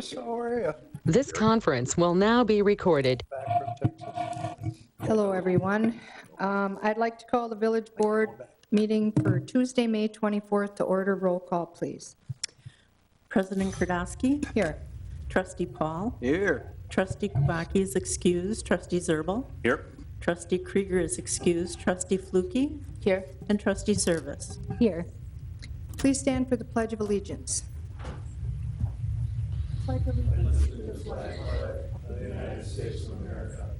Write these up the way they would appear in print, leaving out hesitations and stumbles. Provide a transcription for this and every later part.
How are you? This conference will now be recorded. Back from Texas. Hello, everyone. I'd like to call the village board meeting for Tuesday, May 24th to order. Roll call, please. President Kardowski, Here. Trustee Paul, Here. Trustee Kubaki is excused, Trustee Zerbal, Here. Trustee Krieger is excused, Trustee Flukie, Here. and Trustee Service. Here. Please stand for the Pledge of Allegiance. Pledge of allegiance to the flag of the United States of America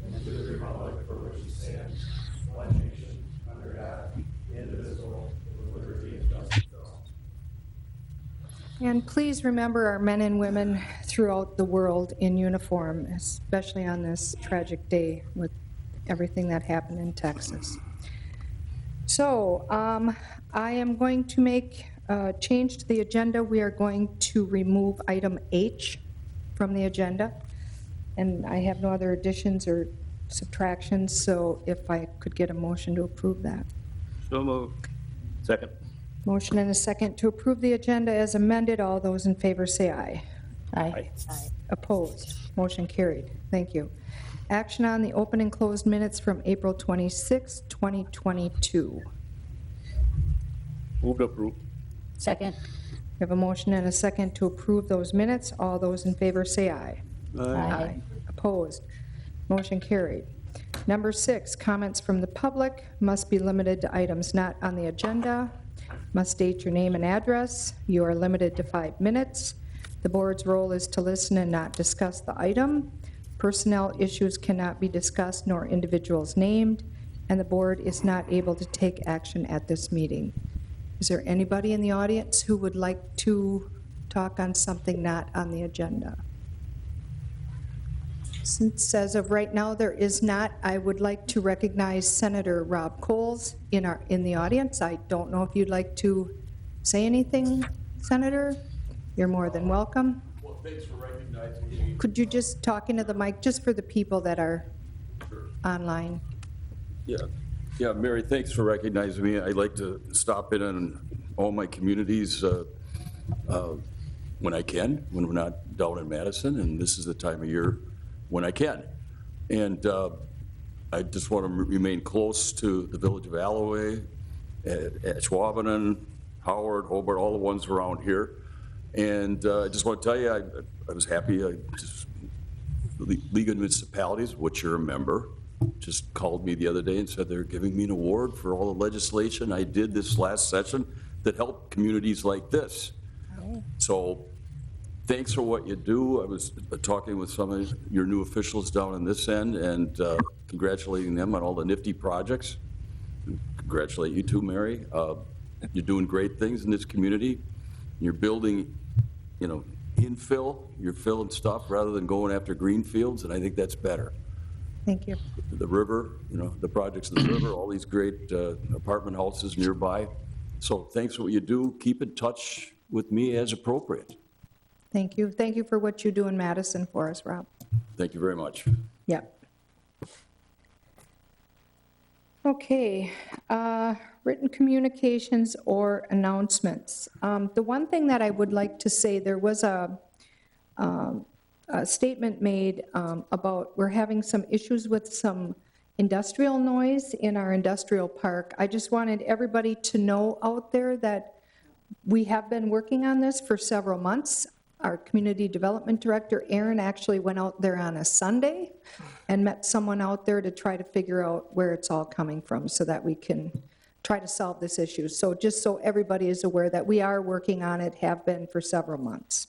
and to the republic for which it stands, one nation, under God, indivisible, with liberty and justice for all. And please remember our men and women throughout the world in uniform, especially on this tragic day with everything that happened in Texas. So I am going to make a change to the agenda. We are going to remove item H from the agenda. And I have no other additions or subtractions, so if I could get a motion to approve that. So moved. Second. Motion and a second to approve the agenda as amended. All those in favor say aye. Aye. Opposed? Motion carried. Thank you. Action on the open and closed minutes from April 26, 2022. Move to approve. Second. We have a motion and a second to approve those minutes. All those in favor say aye. Aye. Opposed? Motion carried. Number 6, comments from the public must be limited to items not on the agenda. Must state your name and address. You are limited to 5 minutes. The board's role is to listen and not discuss the item. Personnel issues cannot be discussed nor individuals named, and the board is not able to take action at this meeting. Is there anybody in the audience who would like to talk on something not on the agenda? Since as of right now there is not, I would like to recognize Senator Rob Coles in the audience. I don't know if you'd like to say anything, Senator. You're more than welcome. Well, thanks for recognizing me. Could you just talk into the mic, just for the people that are online? Yeah, Mary, thanks for recognizing me. I like to stop in on all my communities when I can, when we're not down in Madison, and this is the time of year when I can. And I just want to remain close to the village of Alloway, Ashwaubenon, Howard, Hobart, all the ones around here. And I just want to tell you, I was happy. League of Municipalities, which you're a member, just called me the other day and said they're giving me an award for all the legislation I did this last session that helped communities like this. So thanks for what you do. I was talking with some of your new officials down on this end and congratulating them on all the nifty projects. Congratulate you too, Mary. You're doing great things in this community. You're building, infill, you're filling stuff rather than going after green fields, and I think that's better. Thank you. The river, the projects in the river, all these great apartment houses nearby. So thanks for what you do. Keep in touch with me as appropriate. Thank you. Thank you for what you do in Madison for us, Rob. Thank you very much. Yep. Okay, written communications or announcements. The one thing that I would like to say, there was a statement made about we're having some issues with some industrial noise in our industrial park. I just wanted everybody to know out there that we have been working on this for several months. Our community development director, Aaron, actually went out there on a Sunday and met someone out there to try to figure out where it's all coming from so that we can try to solve this issue. So just so everybody is aware that we are working on it, have been for several months.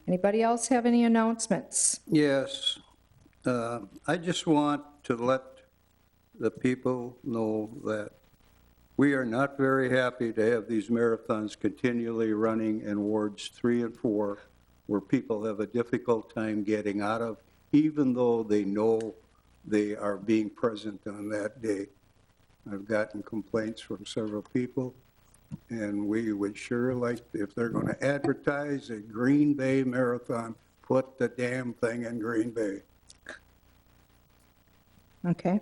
Anybody else have any announcements? Yes. I just want to let the people know that we are not very happy to have these marathons continually running in wards 3 and 4 where people have a difficult time getting out of, even though they know they are being present on that day. I've gotten complaints from several people, and we would sure like, if they're going to advertise a Green Bay Marathon, put the damn thing in Green Bay. Okay.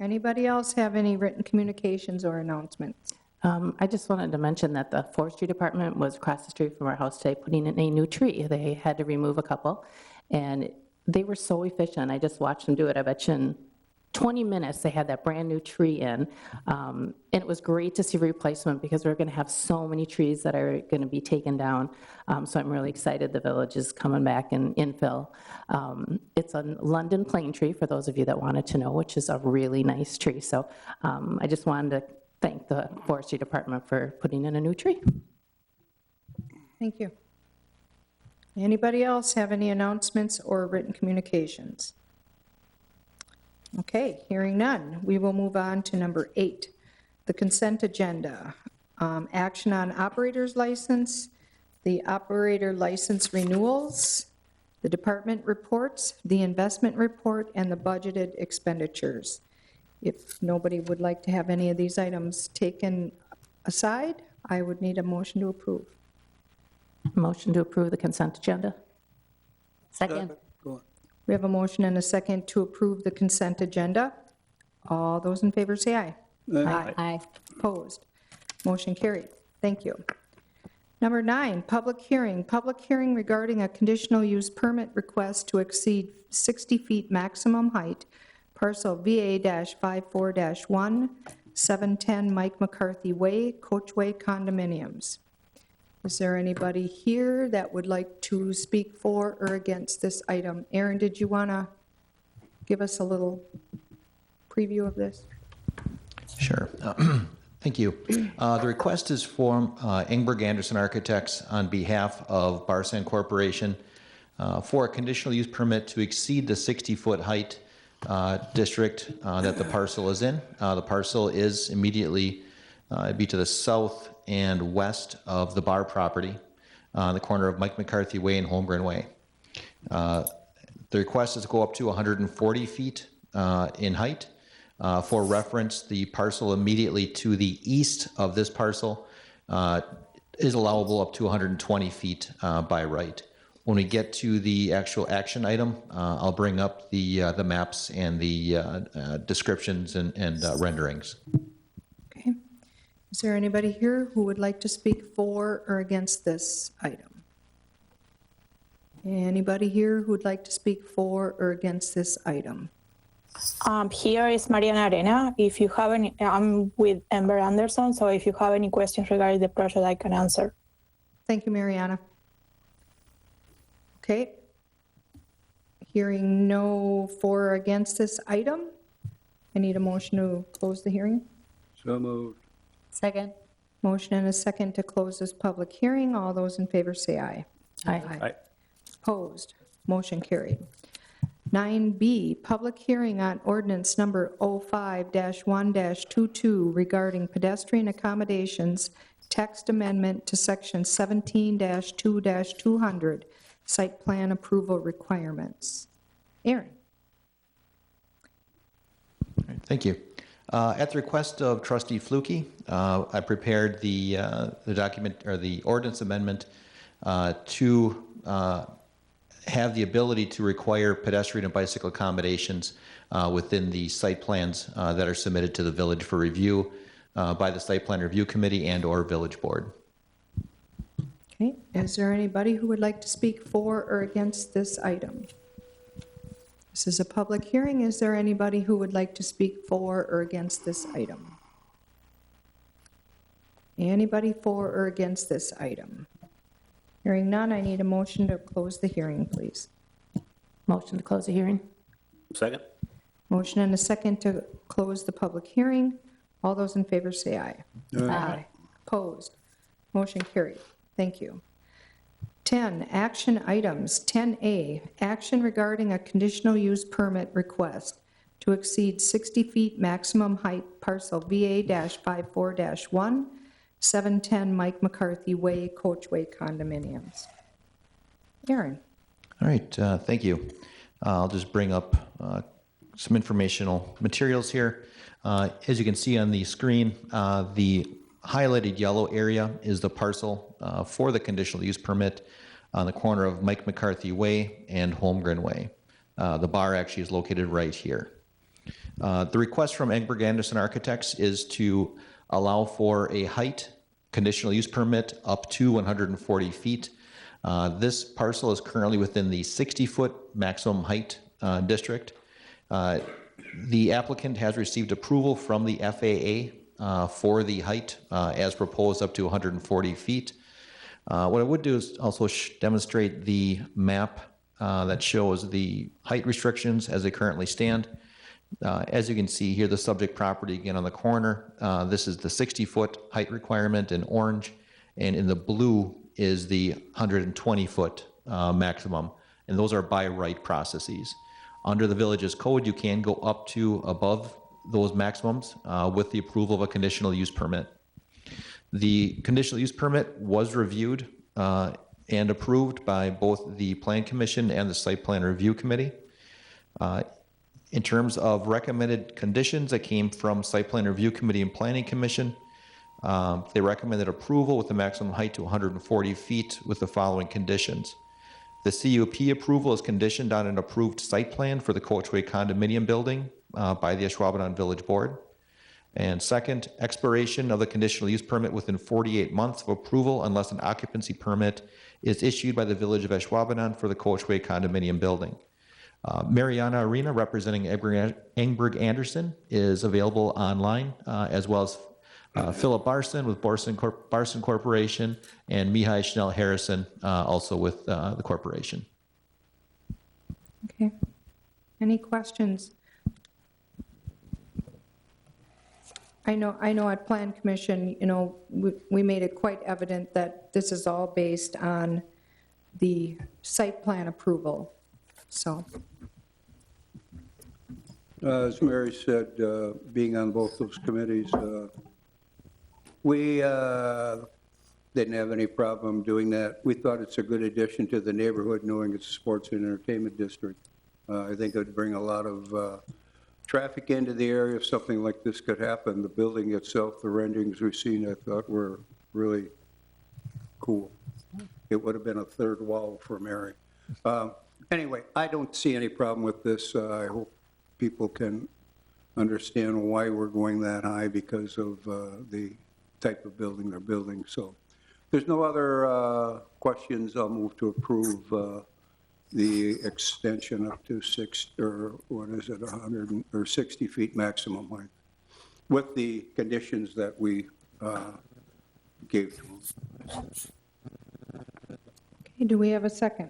Anybody else have any written communications or announcements? I just wanted to mention that the forestry department was across the street from our house today putting in a new tree. They had to remove a couple, and they were so efficient. I just watched them do it. I bet you in 20 minutes they had that brand-new tree in. And it was great to see replacement because we're going to have so many trees that are going to be taken down. So I'm really excited the village is coming back in infill. It's a London plane tree, for those of you that wanted to know, which is a really nice tree. So I just wanted to thank the forestry department for putting in a new tree. Thank you. Anybody else have any announcements or written communications? Okay, hearing none, we will move on to number 8, the consent agenda. Action on operator's license, the operator license renewals, the department reports, the investment report, and the budgeted expenditures. If nobody would like to have any of these items taken aside, I would need a motion to approve. Motion to approve the consent agenda. Second. Go on. We have a motion and a second to approve the consent agenda. All those in favor say aye. Aye. Opposed? Motion carried. Thank you. Number 9, public hearing. Public hearing regarding a conditional use permit request to exceed 60 feet maximum height, parcel VA-54-1, 710 Mike McCarthy Way, Coachway Condominiums. Is there anybody here that would like to speak for or against this item? Aaron, did you want to give us a little preview of this? Sure. Thank you. The request is from Engberg Anderson Architects on behalf of Parcel Corporation for a conditional use permit to exceed the 60-foot height district that the parcel is in. The parcel is immediately be to the south and west of the bar property on the corner of Mike McCarthy Way and Holmgren Way. The request is to go up to 140 feet in height. For reference, the parcel immediately to the east of this parcel is allowable up to 120 feet by right. When we get to the actual action item, I'll bring up the maps and the descriptions and renderings. Okay. Is there anybody here who would like to speak for or against this item? Anybody here who would like to speak for or against this item? Here is Mariana Arena. If you have any, I'm with Amber Anderson, so if you have any questions regarding the project, I can answer. Thank you, Mariana. Okay. Hearing no for or against this item, I need a motion to close the hearing. So moved. Second. Motion and a second to close this public hearing. All those in favor say aye. Aye. Opposed? Motion carried. 9B, public hearing on ordinance number 05-1-22 regarding pedestrian accommodations, text amendment to section 17-2-200, site plan approval requirements. Aaron. All right, thank you. At the request of Trustee Flukie, I prepared the document or the ordinance amendment to have the ability to require pedestrian and bicycle accommodations within the site plans that are submitted to the village for review by the Site Plan Review Committee and/or Village Board. Okay, is there anybody who would like to speak for or against this item? This is a public hearing. Is there anybody who would like to speak for or against this item? Anybody for or against this item? Hearing none, I need a motion to close the hearing, please. Motion to close the hearing. Second? Motion and a second to close the public hearing. All those in favor say aye. Aye. Opposed? Motion carried. Thank you. 10, action items. 10A, action regarding a conditional use permit request to exceed 60 feet maximum height parcel VA-54-1, 710 Mike McCarthy Way, Coachway Condominiums. Aaron. All right, thank you. I'll just bring up some informational materials here. As you can see on the screen, the highlighted yellow area is the parcel for the conditional use permit on the corner of Mike McCarthy Way and Holmgren Way. The bar actually is located right here. The request from Engberg Anderson Architects is to allow for a height conditional use permit up to 140 feet. This parcel is currently within the 60-foot maximum height district. The applicant has received approval from the FAA for the height as proposed up to 140 feet. What I would do is also demonstrate the map that shows the height restrictions as they currently stand. As you can see here, the subject property again on the corner, this is the 60-foot height requirement in orange, and in the blue is the 120-foot maximum, and those are by right processes. Under the village's code, you can go up to above those maximums with the approval of a conditional use permit. The conditional use permit was reviewed and approved by both the Plan Commission and the Site Plan Review Committee. In terms of recommended conditions that came from Site Plan Review Committee and Planning Commission, they recommended approval with the maximum height to 140 feet with the following conditions. The CUP approval is conditioned on an approved site plan for the Coachway Condominium building by the Ashwaubenon Village Board. And second, expiration of the conditional use permit within 48 months of approval unless an occupancy permit is issued by the Village of Ashwaubenon for the Coachway Condominium building. Mariana Arena, representing Engberg Anderson, is available online, as well as Philip Barson with Barson Corporation, and Mihai Schnell Harrison, also with the corporation. Okay. Any questions? I know at Plan Commission, we made it quite evident that this is all based on the site plan approval, so. As Mary said, being on both those committees, we didn't have any problem doing that. We thought it's a good addition to the neighborhood, knowing it's a sports and entertainment district. I think it would bring a lot of traffic into the area if something like this could happen. The building itself, the renderings we've seen, I thought were really cool. It would have been a third wall for Mary. Anyway, I don't see any problem with this. I hope people can understand why we're going that high because of the type of building they're building. So if there's no other questions, I'll move to approve the extension up to 60 feet maximum height with the conditions that we gave to them. Okay, do we have a second?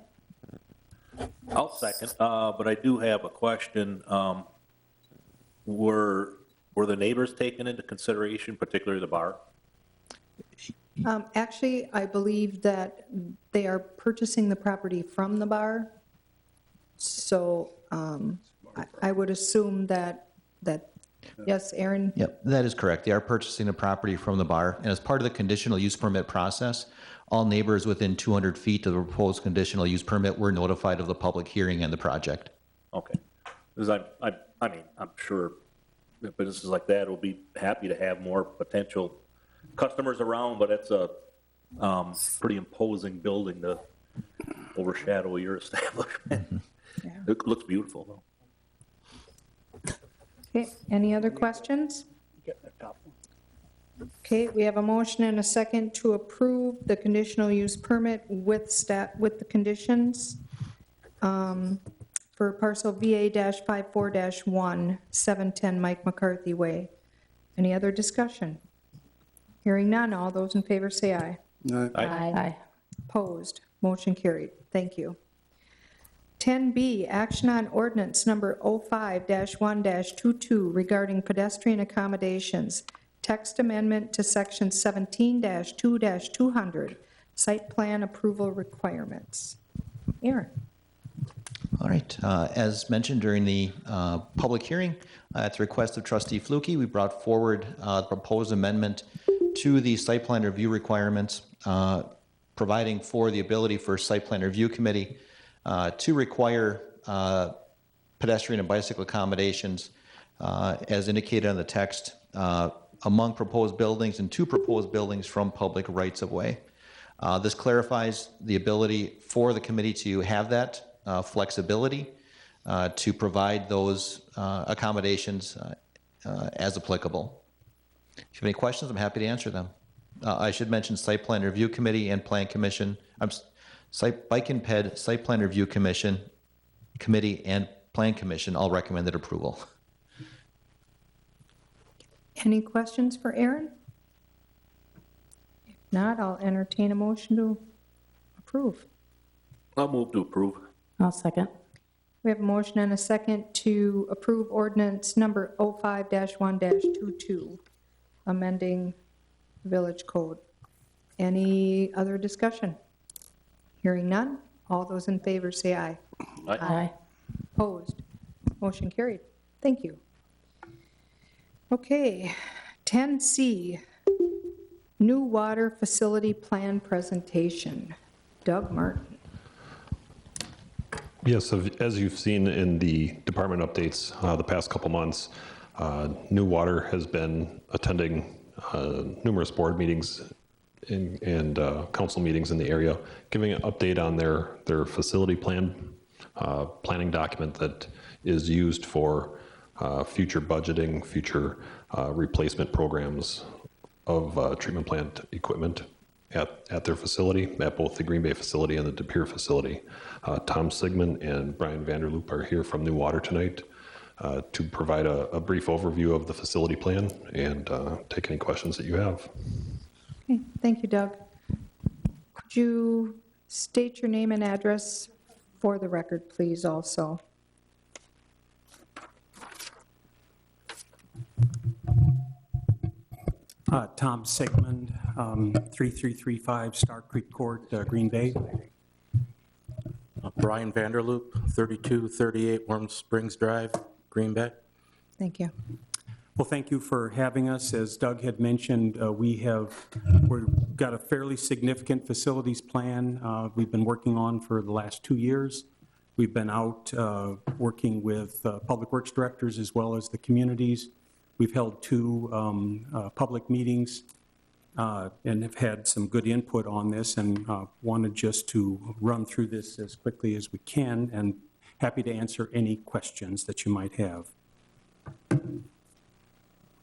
I'll second, but I do have a question. Were the neighbors taken into consideration, particularly the bar? Actually, I believe that they are purchasing the property from the bar. So I would assume that, yes, Aaron? Yep, that is correct. They are purchasing the property from the bar, and as part of the conditional use permit process, all neighbors within 200 feet of the proposed conditional use permit were notified of the public hearing and the project. Okay. Because I mean, I'm sure businesses like that will be happy to have more potential customers around, but it's a pretty imposing building to overshadow your establishment. Yeah. It looks beautiful, though. Okay, any other questions? Okay, we have a motion and a second to approve the conditional use permit with the conditions for parcel VA-54-1, 710 Mike McCarthy Way. Any other discussion? Hearing none, all those in favor say aye. Aye. Opposed, motion carried. Thank you. 10B, action on ordinance number 05-1-22 regarding pedestrian accommodations. Text amendment to section 17-2-200, site plan approval requirements. Aaron. All right. As mentioned during the public hearing, at the request of Trustee Flukie, we brought forward the proposed amendment to the site plan review requirements, providing for the ability for Site Plan Review Committee to require pedestrian and bicycle accommodations, as indicated on the text, among proposed buildings and two proposed buildings from public rights-of-way. This clarifies the ability for the committee to have that flexibility to provide those accommodations as applicable. If you have any questions, I'm happy to answer them. I should mention Site Plan Review Committee and Plan Commission. Bike and Ped, Site Plan Review Committee, and Plan Commission all recommended approval. Any questions for Aaron? If not, I'll entertain a motion to approve. I'll move to approve. I'll second. We have a motion and a second to approve ordinance number 05-1-22, amending the village code. Any other discussion? Hearing none, all those in favor say aye. Aye. Opposed? Motion carried. Thank you. Okay, 10C, new water facility plan presentation. Doug Martin. Yes, so as you've seen in the department updates the past couple months, New Water has been attending numerous board meetings and council meetings in the area, giving an update on their facility planning document that is used for future budgeting, future replacement programs of treatment plant equipment at their facility, at both the Green Bay facility and the De Pere facility. Tom Sigmund and Brian Vanderloop are here from New Water tonight to provide a brief overview of the facility plan and take any questions that you have. Okay, thank you, Doug. Could you state your name and address for the record, please, also? Tom Sigmund, 3335 Star Creek Court, Green Bay. Brian Vanderloop, 3238 Warm Springs Drive, Green Bay. Thank you. Well, thank you for having us. As Doug had mentioned, we've got a fairly significant facilities plan we've been working on for the last 2 years. We've been out working with public works directors as well as the communities. We've held 2 public meetings and have had some good input on this, and wanted just to run through this as quickly as we can, and happy to answer any questions that you might have.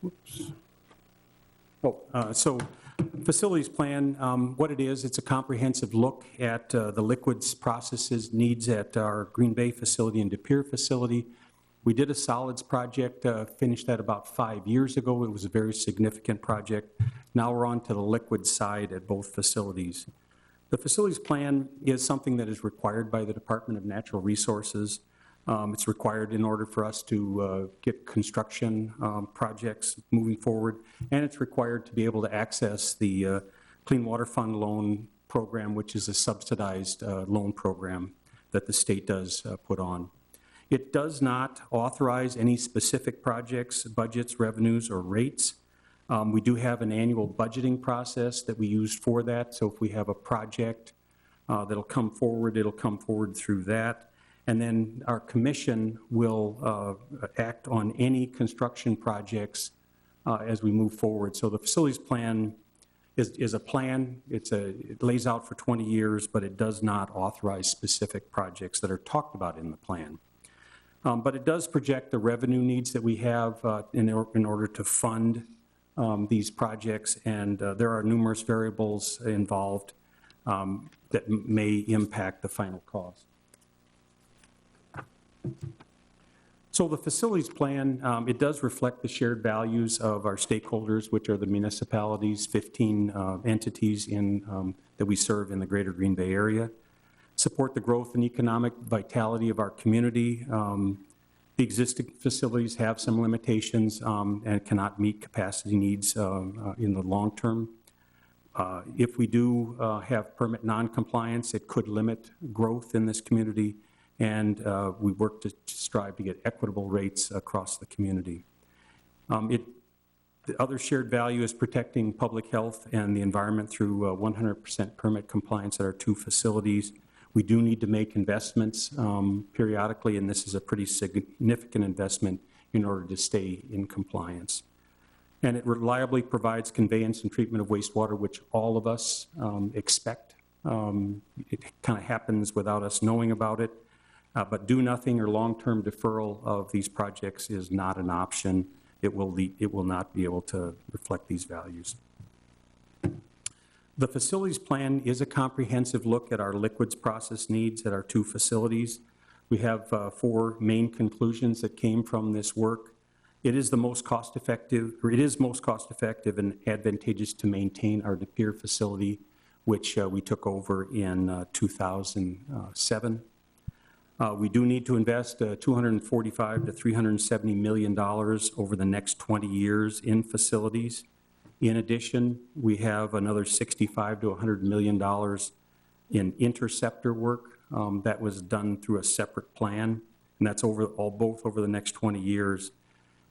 Oops. So facilities plan, what it is, it's a comprehensive look at the liquids processes needs at our Green Bay facility and De Pere facility. We did a solids project, finished that about 5 years ago. It was a very significant project. Now we're on to the liquid side at both facilities. The facilities plan is something that is required by the Department of Natural Resources. It's required in order for us to get construction projects moving forward, and it's required to be able to access the Clean Water Fund loan program, which is a subsidized loan program that the state does put on. It does not authorize any specific projects, budgets, revenues, or rates. We do have an annual budgeting process that we use for that, so if we have a project that'll come forward, it'll come forward through that. And then our commission will act on any construction projects as we move forward. So the facilities plan is a plan. It lays out for 20 years, but it does not authorize specific projects that are talked about in the plan. But it does project the revenue needs that we have in order to fund these projects, and there are numerous variables involved that may impact the final cost. So the facilities plan, it does reflect the shared values of our stakeholders, which are the municipalities, 15 entities that we serve in the greater Green Bay area. Support the growth and economic vitality of our community. The existing facilities have some limitations and cannot meet capacity needs in the long term. If we do have permit non-compliance, it could limit growth in this community, and we work to strive to get equitable rates across the community. The other shared value is protecting public health and the environment through 100% permit compliance at our 2 facilities. We do need to make investments periodically, and this is a pretty significant investment in order to stay in compliance. And it reliably provides conveyance and treatment of wastewater, which all of us expect. It kind of happens without us knowing about it, but do nothing or long-term deferral of these projects is not an option, it will not be able to reflect these values. The facilities plan is a comprehensive look at our liquids process needs at our 2 facilities. We have 4 main conclusions that came from this work. It is most cost effective and advantageous to maintain our De Pere facility, which we took over in 2007. We do need to invest $245 to $370 million over the next 20 years in facilities. In addition, we have another $65 to $100 million in interceptor work that was done through a separate plan, and that's both over the next 20 years.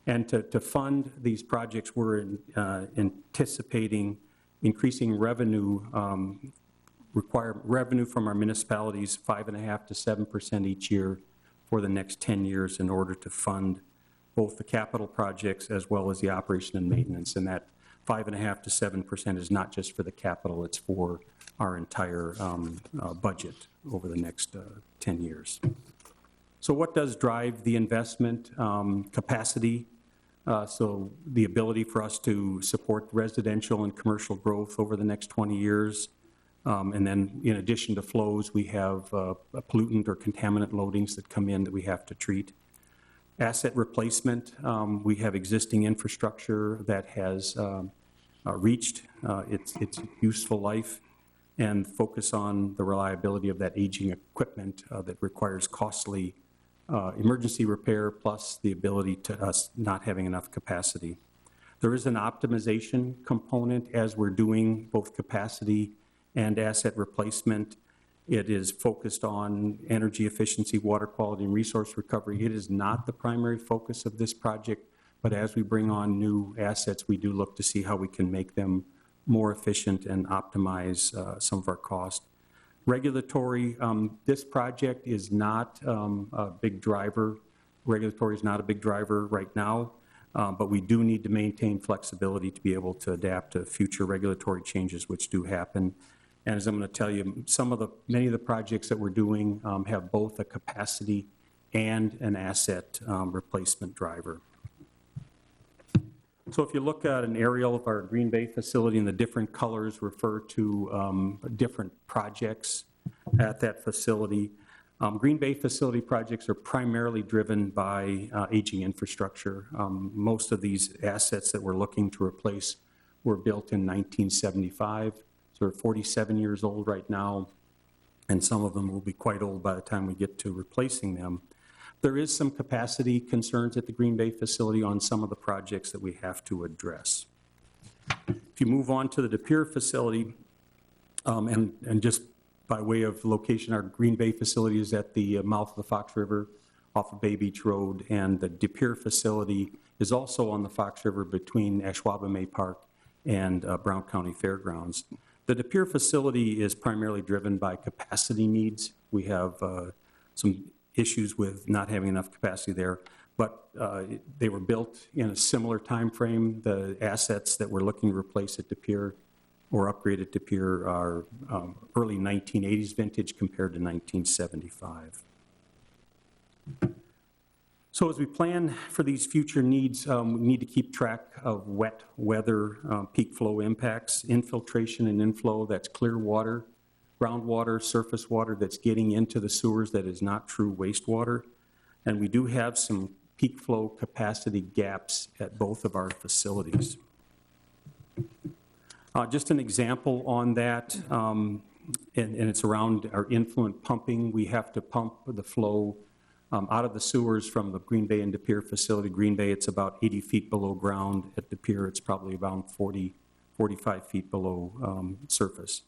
And to fund these projects, we're anticipating increasing revenue, require revenue from our municipalities 5.5% to 7% each year for the next 10 years in order to fund both the capital projects as well as the operation and maintenance. And that 5.5% to 7% is not just for the capital, it's for our entire budget over the next 10 years. So what does drive the investment? Capacity. So the ability for us to support residential and commercial growth over the next 20 years. And then in addition to flows, we have pollutant or contaminant loadings that come in that we have to treat. Asset replacement, we have existing infrastructure that has reached its useful life, and focus on the reliability of that aging equipment that requires costly emergency repair, plus the ability to us not having enough capacity. There is an optimization component as we're doing both capacity and asset replacement. It is focused on energy efficiency, water quality, and resource recovery. It is not the primary focus of this project, but as we bring on new assets, we do look to see how we can make them more efficient and optimize some of our costs. Regulatory, this project is not a big driver. Regulatory is not a big driver right now, but we do need to maintain flexibility to be able to adapt to future regulatory changes which do happen. And as I'm going to tell you, many of the projects that we're doing have both a capacity and an asset replacement driver. So if you look at an aerial of our Green Bay facility, and the different colors refer to different projects at that facility. Green Bay facility projects are primarily driven by aging infrastructure. Most of these assets that we're looking to replace were built in 1975. So they're 47 years old right now, and some of them will be quite old by the time we get to replacing them. There is some capacity concerns at the Green Bay facility on some of the projects that we have to address. If you move on to the De Pere facility, and just by way of location, our Green Bay facility is at the mouth of the Fox River off of Bay Beach Road, and the De Pere facility is also on the Fox River between Ashwaubenon Park and Brown County Fairgrounds. The De Pere facility is primarily driven by capacity needs. We have some issues with not having enough capacity there, but they were built in a similar time frame. The assets that we're looking to replace at De Pere or upgrade at De Pere are early 1980s vintage compared to 1975. So as we plan for these future needs, we need to keep track of wet weather peak flow impacts, infiltration and inflow, that's clear water, groundwater, surface water that's getting into the sewers that is not true wastewater. And we do have some peak flow capacity gaps at both of our facilities. Just an example on that, and it's around our influent pumping. We have to pump the flow out of the sewers from the Green Bay and De Pere facility. Green Bay, it's about 80 feet below ground. At De Pere, it's probably about 45 feet below surface.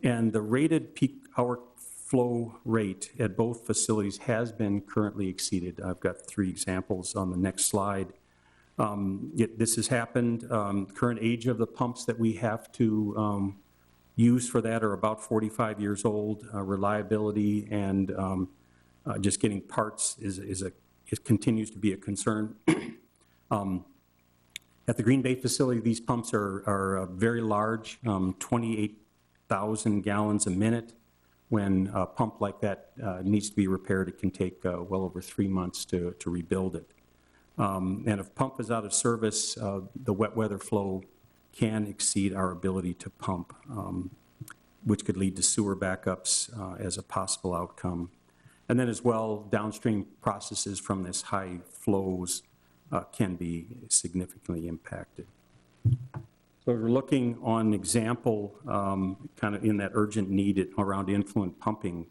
And the rated peak hour flow rate at both facilities has been currently exceeded. I've got 3 examples on the next slide. This has happened. Current age of the pumps that we have to use for that are about 45 years old. Reliability and just getting parts it continues to be a concern. At the Green Bay facility, these pumps are very large, 28,000 gallons a minute. When a pump like that needs to be repaired, it can take well over 3 months to rebuild it. And if pump is out of service, the wet weather flow can exceed our ability to pump, which could lead to sewer backups as a possible outcome. And then as well, downstream processes from this high flows can be significantly impacted. So we're looking on an example kind of in that urgent need around influent pumping.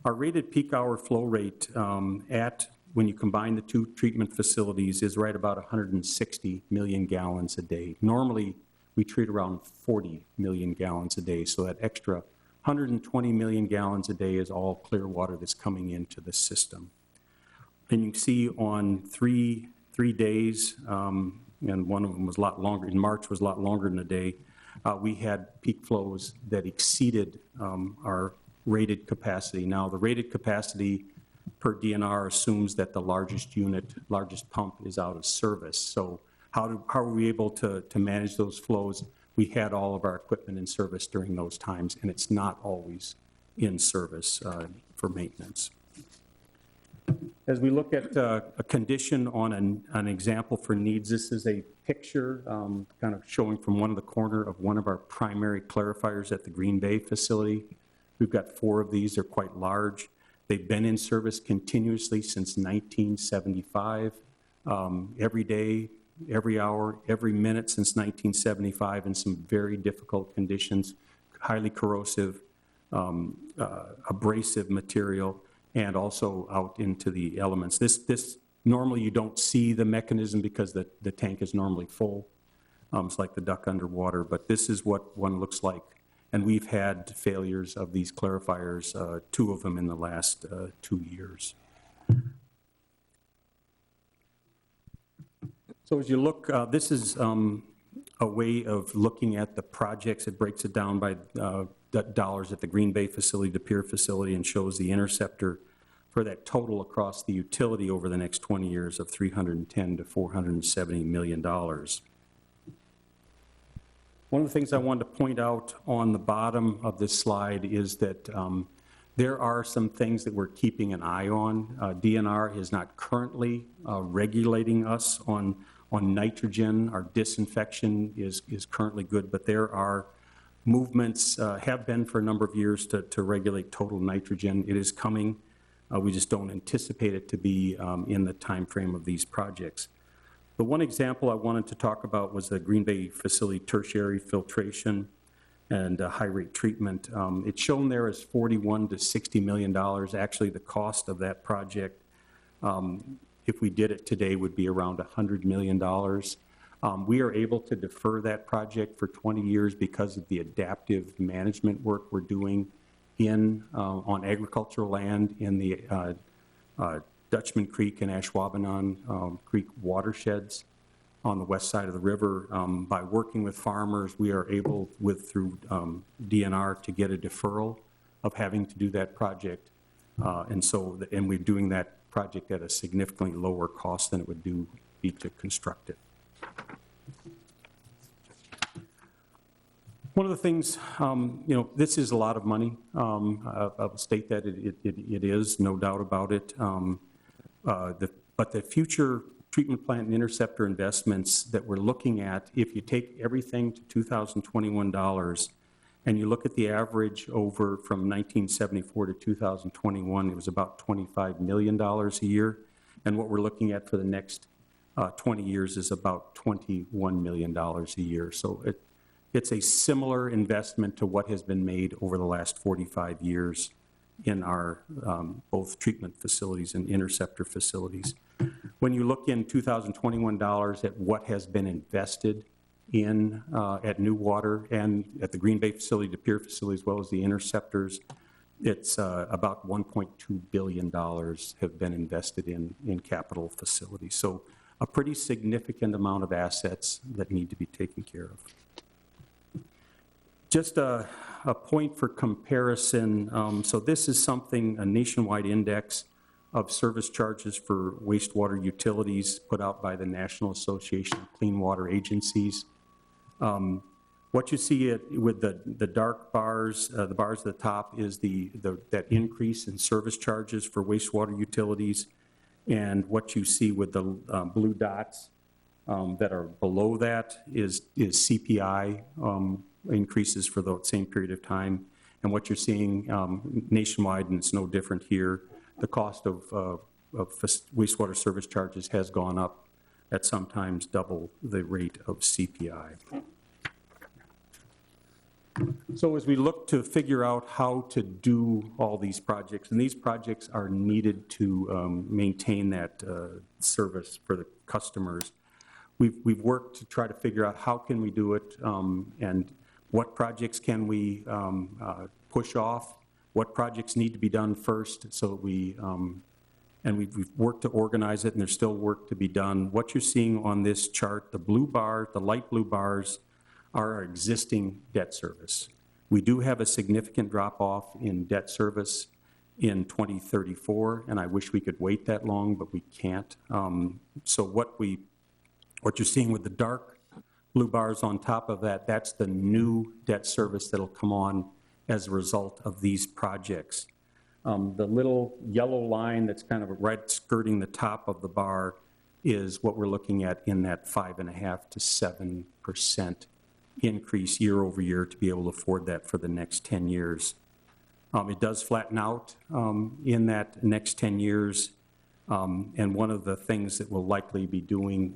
Our rated peak hour flow rate when you combine the two treatment facilities is right about 160 million gallons a day. Normally, we treat around 40 million gallons a day, so that extra 120 million gallons a day is all clear water that's coming into the system. And you can see on three days, and one of them was a lot longer, in March was a lot longer than a day, we had peak flows that exceeded our rated capacity. Now, the rated capacity per DNR assumes that the largest pump is out of service. So how are we able to manage those flows? We had all of our equipment in service during those times, and it's not always in service for maintenance. As we look at a condition on an example for needs, this is a picture kind of showing from one of the corner of one of our primary clarifiers at the Green Bay facility. We've got 4 of these. They're quite large. They've been in service continuously since 1975, every day, every hour, every minute since 1975 in some very difficult conditions, highly corrosive, abrasive material, and also out into the elements. This normally you don't see the mechanism because the tank is normally full. It's like the duck underwater, but this is what one looks like. And we've had failures of these clarifiers, 2 of them in the last 2 years. So as you look, this is a way of looking at the projects. It breaks it down by dollars at the Green Bay facility, the Pier facility, and shows the interceptor for that total across the utility over the next 20 years of $310 to $470 million. One of the things I wanted to point out on the bottom of this slide is that there are some things that we're keeping an eye on. DNR is not currently regulating us on nitrogen. Our disinfection is currently good, but there are movements, have been for a number of years, to regulate total nitrogen. It is coming. We just don't anticipate it to be in the time frame of these projects. The one example I wanted to talk about was the Green Bay facility tertiary filtration and high rate treatment. It's shown there as $41 to $60 million. Actually, the cost of that project, if we did it today, would be around $100 million. We are able to defer that project for 20 years because of the adaptive management work we're doing on agricultural land in the Dutchman Creek and Ashwaubenon Creek watersheds on the west side of the river. By working with farmers, we are able, through DNR, to get a deferral of having to do that project. And we're doing that project at a significantly lower cost than it would be to construct it. One of the things, this is a lot of money. I'll state that it is, no doubt about it. But the future treatment plant and interceptor investments that we're looking at, if you take everything to 2021 dollars and you look at the average over from 1974 to 2021, it was about $25 million a year. And what we're looking at for the next 20 years is about $21 million a year. So it's a similar investment to what has been made over the last 45 years in our both treatment facilities and interceptor facilities. When you look in 2021 dollars at what has been invested in at New Water and at the Green Bay facility, the Pier facility, as well as the interceptors, it's about $1.2 billion have been invested in capital facilities. So a pretty significant amount of assets that need to be taken care of. Just a point for comparison. So this is something, a nationwide index of service charges for wastewater utilities put out by the National Association of Clean Water Agencies. What you see with the dark bars, the bars at the top is that increase in service charges for wastewater utilities. And what you see with the blue dots that are below that is CPI increases for the same period of time. And what you're seeing nationwide, and it's no different here, the cost of wastewater service charges has gone up at sometimes double the rate of CPI. So as we look to figure out how to do all these projects, and these projects are needed to maintain that service for the customers, we've worked to try to figure out how can we do it, and what projects can we push off, what projects need to be done first, so that we, and we've worked to organize it, and there's still work to be done. What you're seeing on this chart, the blue bar, the light blue bars, are our existing debt service. We do have a significant drop-off in debt service in 2034, and I wish we could wait that long, but we can't. So what you're seeing with the dark blue bars on top of that, that's the new debt service that'll come on as a result of these projects. The little yellow line that's kind of right skirting the top of the bar is what we're looking at in that 5.5% to 7% increase year over year to be able to afford that for the next 10 years. It does flatten out in that next 10 years, and one of the things that we'll likely be doing,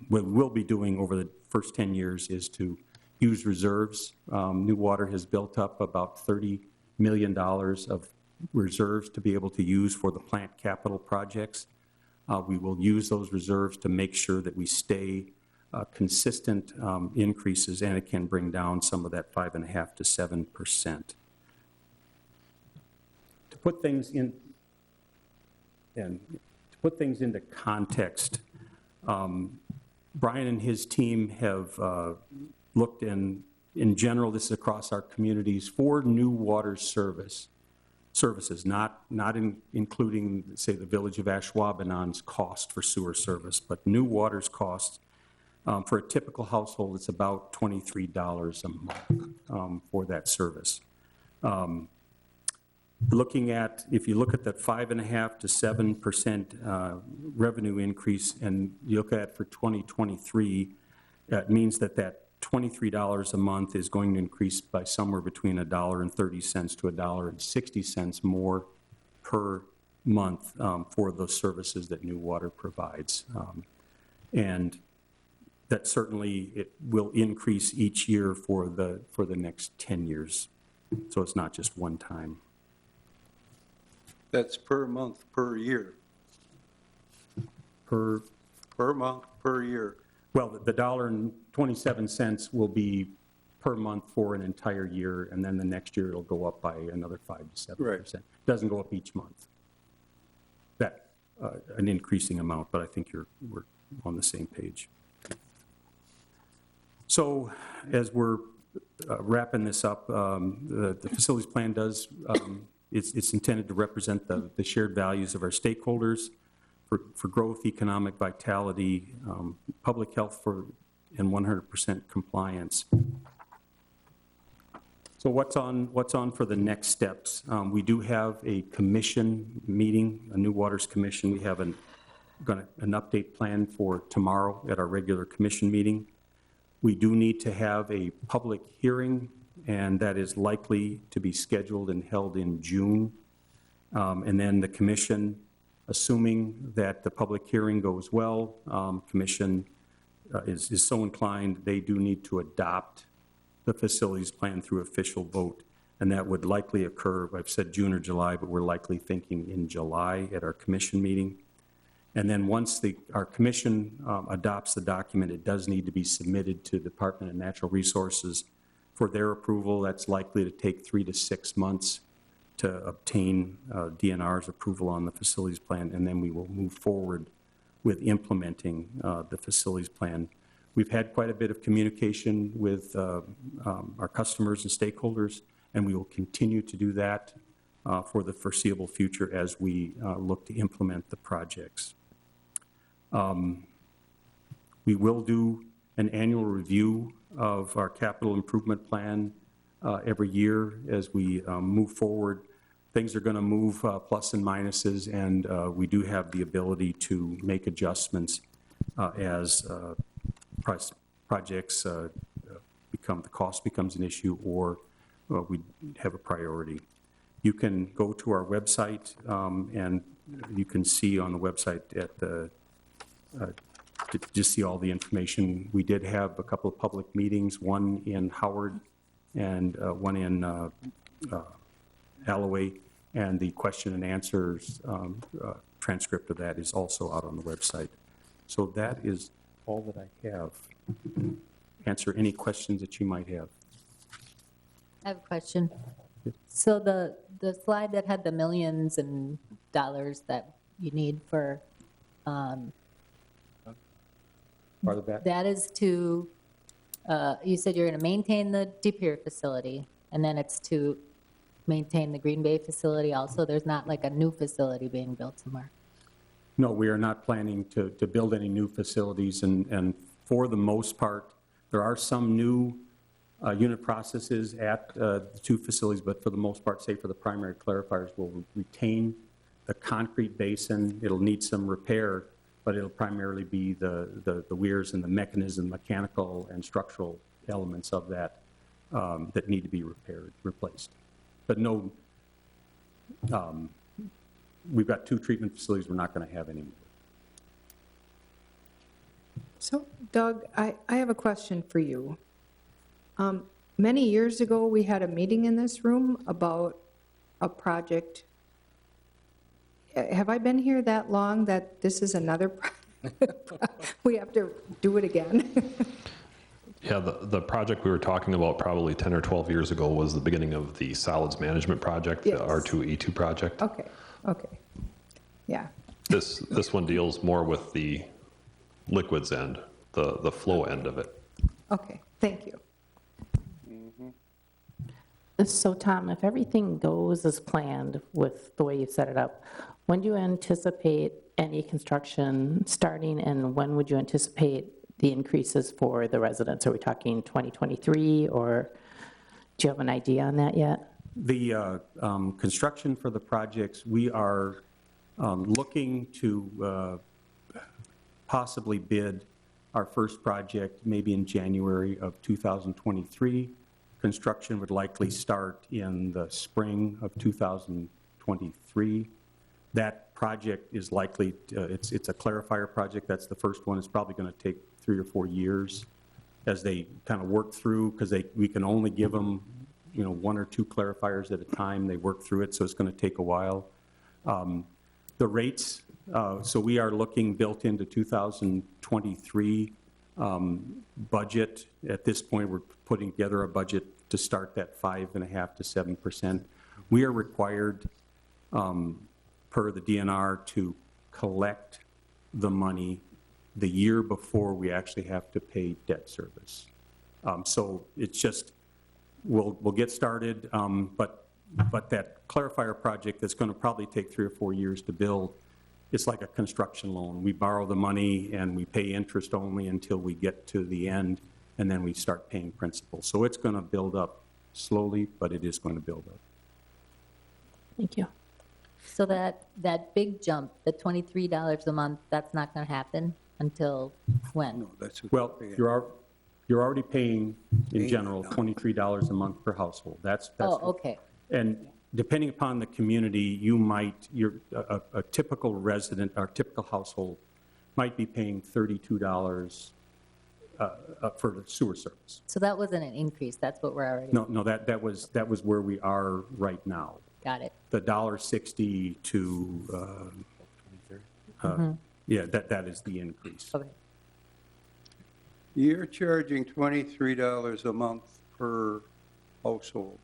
we'll be doing over the first 10 years is to use reserves. New Water has built up about $30 million of reserves to be able to use for the plant capital projects. We will use those reserves to make sure that we stay consistent increases, and it can bring down some of that 5.5% to 7%. To put things in, and to put things into context, Brian and his team have looked in general, this is across our communities, for new water services, not including, say, the village of Ashwaubenon's cost for sewer service, but new water's cost. For a typical household, it's about $23 a month for that service. Looking at, if you look at that 5.5% to 7% revenue increase, and you look at for 2023, that means that $23 a month is going to increase by somewhere between $1.30 to $1.60 more per month for those services that New Water provides. And that certainly it will increase each year for the next 10 years. So it's not just one time. That's per month, per year. Per month, per year. Well, the $1.27 will be per month for an entire year, and then the next year it'll go up by another 5% to 7%. Right. It doesn't go up each month. That an increasing amount, but I think we're on the same page. So as we're wrapping this up, the facilities plan does, it's intended to represent the shared values of our stakeholders for growth, economic vitality, public health and 100% compliance. So what's on for the next steps? We do have a commission meeting, a New Waters Commission. We have an update plan for tomorrow at our regular commission meeting. We do need to have a public hearing, and that is likely to be scheduled and held in June. And then the commission, assuming that the public hearing goes well, commission is so inclined, they do need to adopt the facilities plan through official vote. And that would likely occur, I've said June or July, but we're likely thinking in July at our commission meeting. And then once our commission adopts the document, it does need to be submitted to the Department of Natural Resources for their approval. That's likely to take 3 to 6 months to obtain DNR's approval on the facilities plan, and then we will move forward with implementing the facilities plan. We've had quite a bit of communication with our customers and stakeholders, and we will continue to do that for the foreseeable future as we look to implement the projects. We will do an annual review of our capital improvement plan every year as we move forward. things are going to move plus and minuses, and we do have the ability to make adjustments as projects the cost becomes an issue, or we have a priority. You can go to our website, and you can see on the website at the, just see all the information. We did have a couple of public meetings, one in Howard and one in Alloway, and the question and answers transcript of that is also out on the website. So that is all that I have. Answer any questions that you might have. I have a question. So the slide that had the millions and dollars that you need for, Farther back? that is to, you said you're going to maintain the De Pere facility, and then it's to maintain the Green Bay facility also? There's not like a new facility being built somewhere? No, we are not planning to build any new facilities, and for the most part, there are some new unit processes at the two facilities, but for the most part, say for the primary clarifiers, we'll retain the concrete basin. It'll need some repair, but it'll primarily be the weirs and the mechanism, mechanical and structural elements of that that need to be replaced. But no, we've got two treatment facilities we're not going to have anymore. So Doug, I have a question for you. Many years ago, we had a meeting in this room about a project. Have I been here that long that this is another, we have to do it again? Yeah, the project we were talking about probably 10 or 12 years ago was the beginning of the solids management project, Yes. the R2E2 project. Okay, yeah. This one deals more with the liquids end, the flow end of it. Okay, thank you. So Tom, if everything goes as planned with the way you set it up, when do you anticipate any construction starting, and when would you anticipate the increases for the residents? Are we talking 2023, or do you have an idea on that yet? The construction for the projects, we are looking to possibly bid our first project maybe in January of 2023. Construction would likely start in the spring of 2023. That project is likely, it's a clarifier project. That's the first one. It's probably going to take 3 or 4 years as they kind of work through, because we can only give them, 1 or 2 clarifiers at a time. They work through it, so it's going to take a while. The rates, so we are looking built into 2023 budget. At this point, we're putting together a budget to start that 5.5% to 7%. We are required, per the DNR, to collect the money the year before we actually have to pay debt service. So it's just, we'll get started, but that clarifier project that's going to probably take 3 or 4 years to build, it's like a construction loan. We borrow the money and we pay interest only until we get to the end, and then we start paying principal. So it's going to build up slowly, but it is going to build up. Thank you. So that big jump, the $23 a month, that's not going to happen until when? No, that's what Well, they're paying. you're already paying, in general, $23 a month per household. That's Oh, okay. And depending upon the community, a typical resident or typical household might be paying $32 for the sewer service. So that wasn't an increase, that's what we're already. No, that was where we are right now. Got it. The $1.60 to, yeah, that is the increase. Okay. You're charging $23 a month per household.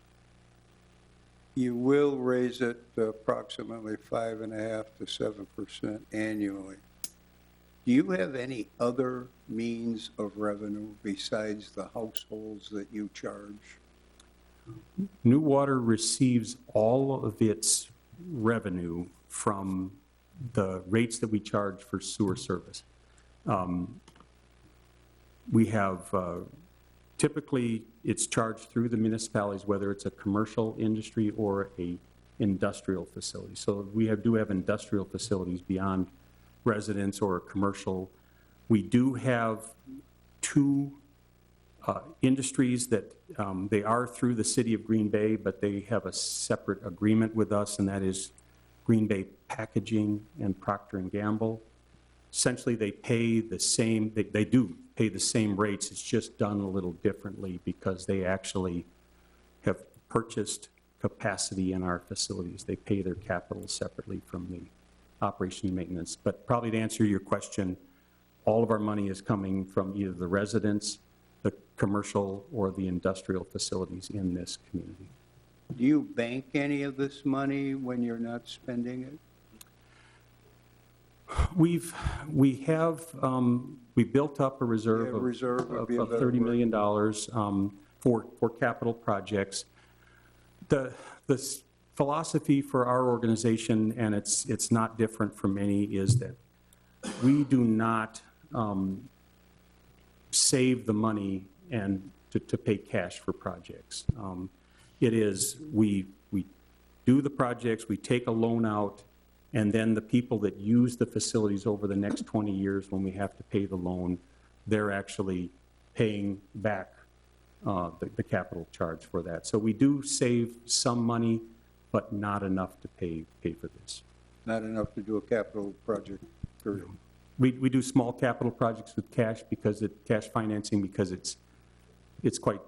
You will raise it to approximately 5.5% to 7% annually. Do you have any other means of revenue besides the households that you charge? New Water receives all of its revenue from the rates that we charge for sewer service. We have, typically, it's charged through the municipalities, whether it's a commercial industry or a industrial facilities. So we do have industrial facilities beyond residence or commercial. We do have two industries that they are through the city of Green Bay, but they have a separate agreement with us, and that is Green Bay Packaging and Procter & Gamble. Essentially, they pay the same, they do pay the same rates, it's just done a little differently because they actually have purchased capacity in our facilities. They pay their capital separately from the operation and maintenance. But probably to answer your question, all of our money is coming from either the residents, the commercial, or the industrial facilities in this community. Do you bank any of this money when you're not spending it? We built up a reserve Yeah, reserve would be a of better $30 word. million for capital projects. The philosophy for our organization, and it's not different from many, is that we do not save the money and to pay cash for projects. It is, we do the projects, we take a loan out, and then the people that use the facilities over the next 20 years when we have to pay the loan, they're actually paying back the capital charge for that. So we do save some money, but not enough to pay for this. Not enough to do a capital project, period. We do small capital projects with cash cash financing because it's quite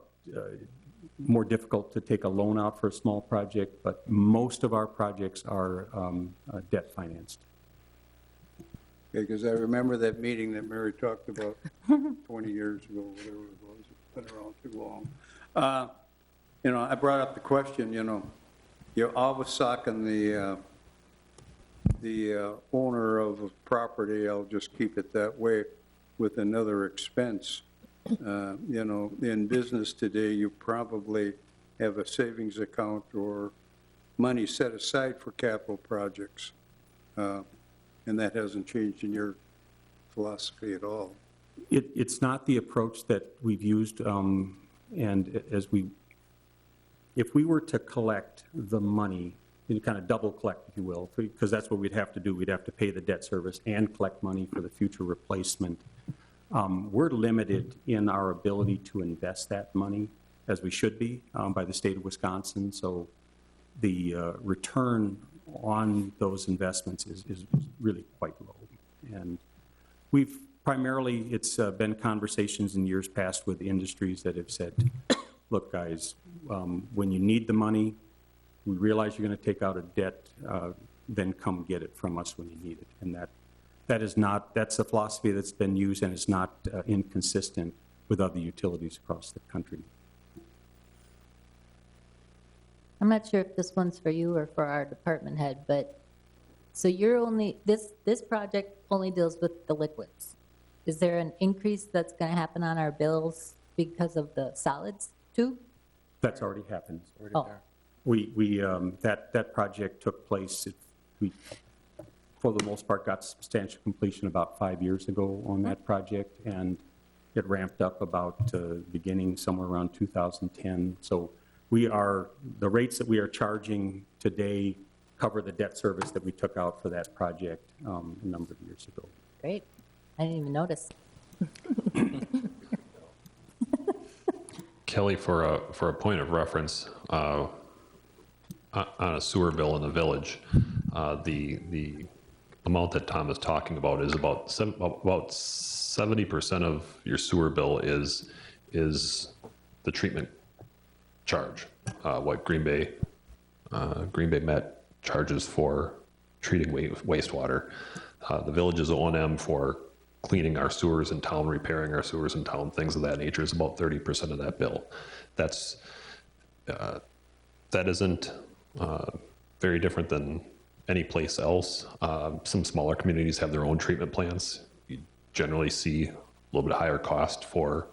more difficult to take a loan out for a small project, but most of our projects are debt financed. Because I remember that meeting that Mary talked about 20 years ago, whatever it was. It's been around too long. You know, I brought up the question, you know, you're always socking the owner of a property, I'll just keep it that way, with another expense. You know, in business today, you probably have a savings account or money set aside for capital projects. And that hasn't changed in your philosophy at all. It's not the approach that we've used, and if we were to collect the money, kind of double collect, if you will, because that's what we'd have to do. We'd have to pay the debt service and collect money for the future replacement. We're limited in our ability to invest that money, as we should be, by the state of Wisconsin. So the return on those investments is really quite low. And we've primarily, it's been conversations in years past with industries that have said, look, guys, when you need the money, we realize you're going to take out a debt, then come get it from us when you need it. And that's a philosophy that's been used, and it's not inconsistent with other utilities across the country. I'm not sure if this one's for you or for our department head, but, so you're only, this project only deals with the liquids. Is there an increase that's going to happen on our bills because of the solids too? That's already happened. Oh, That project took place, we, for the most part, got substantial completion about 5 years ago on that project, and it ramped up about beginning somewhere around 2010. So the rates that we are charging today cover the debt service that we took out for that project a number of years ago. great. I didn't even notice. Kelly, for a point of reference, on a sewer bill in the village, the amount that Tom is talking about is about 70% of your sewer bill is the treatment charge, what Green Bay Met charges for treating wastewater. The village's O&M for cleaning our sewers in town, repairing our sewers in town, things of that nature is about 30% of that bill. That isn't very different than any place else. Some smaller communities have their own treatment plants. You generally see a little bit higher cost for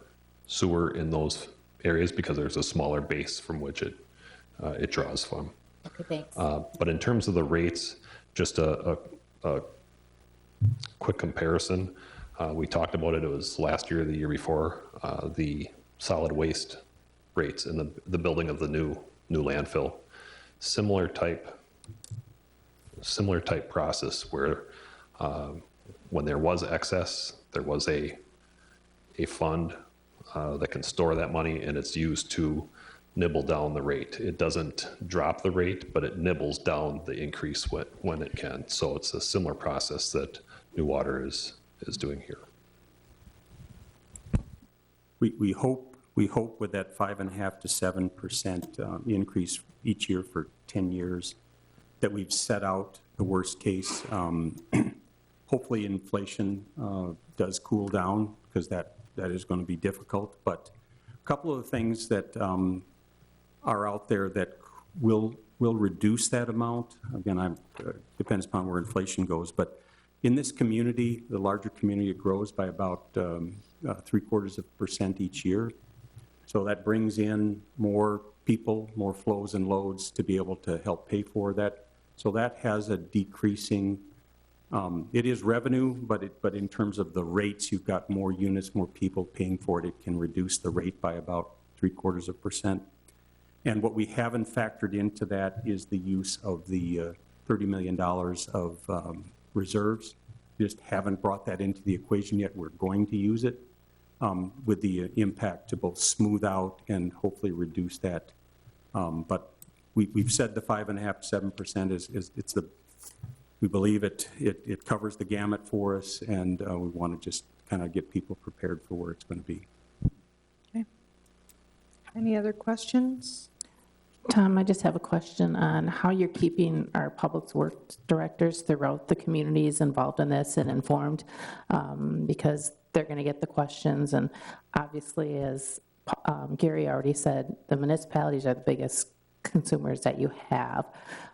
sewer in those areas because there's a smaller base from which it draws from. Okay, thanks. But in terms of the rates, just a quick comparison. We talked about it, it was last year or the year before, the solid waste rates in the building of the new landfill. Similar type similar type process where when there was excess, there was a fund that can store that money, and it's used to nibble down the rate. It doesn't drop the rate, but it nibbles down the increase when it can. So it's a similar process that New Water is doing here. We hope with that 5.5% to 7% increase each year for 10 years that we've set out the worst case. Hopefully inflation does cool down, because that is going to be difficult. But a couple of things that are out there that will reduce that amount. Again, depends upon where inflation goes. But in this community, the larger community, it grows by about 0.75% each year. So that brings in more people, more flows and loads to be able to help pay for that. So that has a decreasing, it is revenue, but in terms of the rates, you've got more units, more people paying for it. It can reduce the rate by about 0.75%. And what we haven't factored into that is the use of the $30 million of reserves. We just haven't brought that into the equation yet. We're going to use it with the impact to both smooth out and hopefully reduce that. But we've said the 5.5% to 7% we believe it covers the gamut for us, and we want to just kind of get people prepared for where it's going to be. Okay. Any other questions? Tom, I just have a question on how you're keeping our public works directors throughout the communities involved in this and informed, because they're going to get the questions. And obviously, as Gary already said, the municipalities are the biggest consumers that you have,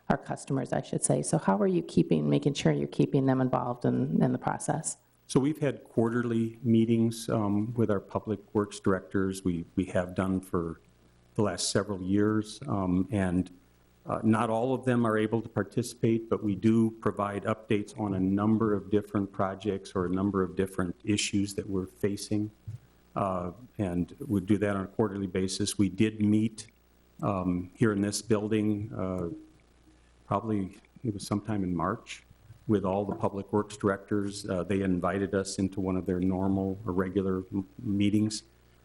our customers, I should say. So how are you making sure you're keeping them involved in the process? So we've had quarterly meetings with our public works directors. We have done for the last several years, and not all of them are able to participate, but we do provide updates on a number of different projects or a number of different issues that we're facing, and we do that on a quarterly basis. We did meet here in this building, probably it was sometime in March, with all the public works directors. They invited us into one of their normal or regular meetings,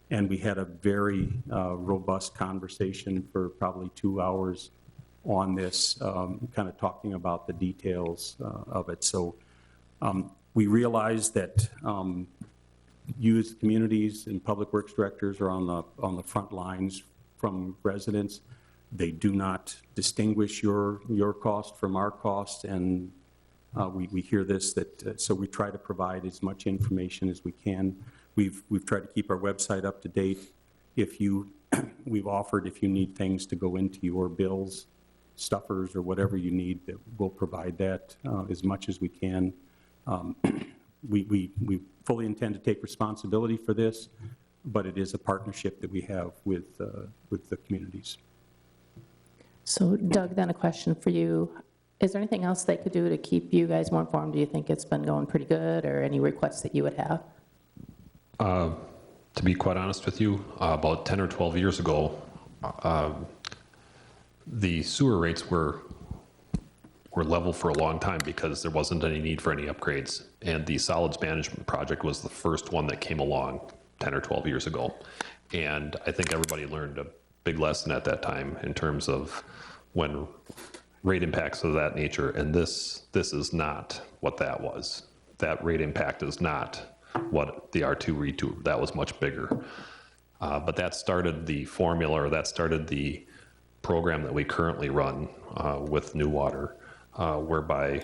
and we had a very robust conversation for probably 2 hours on this, kind of talking about the details of it. So we realize that you as communities and public works directors are on the front lines from residents. They do not distinguish your cost from our cost, and we hear this, so we try to provide as much information as we can. We've tried to keep our website up to date. We've offered, if you need things to go into your bills, stuffers or whatever you need, that we'll provide that as much as we can. We fully intend to take responsibility for this, but it is a partnership that we have with the communities. So Doug, then a question for you. Is there anything else they could do to keep you guys more informed? Do you think it's been going pretty good, or any requests that you would have? To be quite honest with you, about 10 or 12 years ago, the sewer rates were level for a long time because there wasn't any need for any upgrades. And the solids management project was the first one that came along 10 or 12 years ago. And I think everybody learned a big lesson at that time in terms of when rate impacts of that nature. And this is not what that was. That rate impact is not what the R2 R2, that was much bigger. But that started the formula, or that started the program that we currently run with New Water, whereby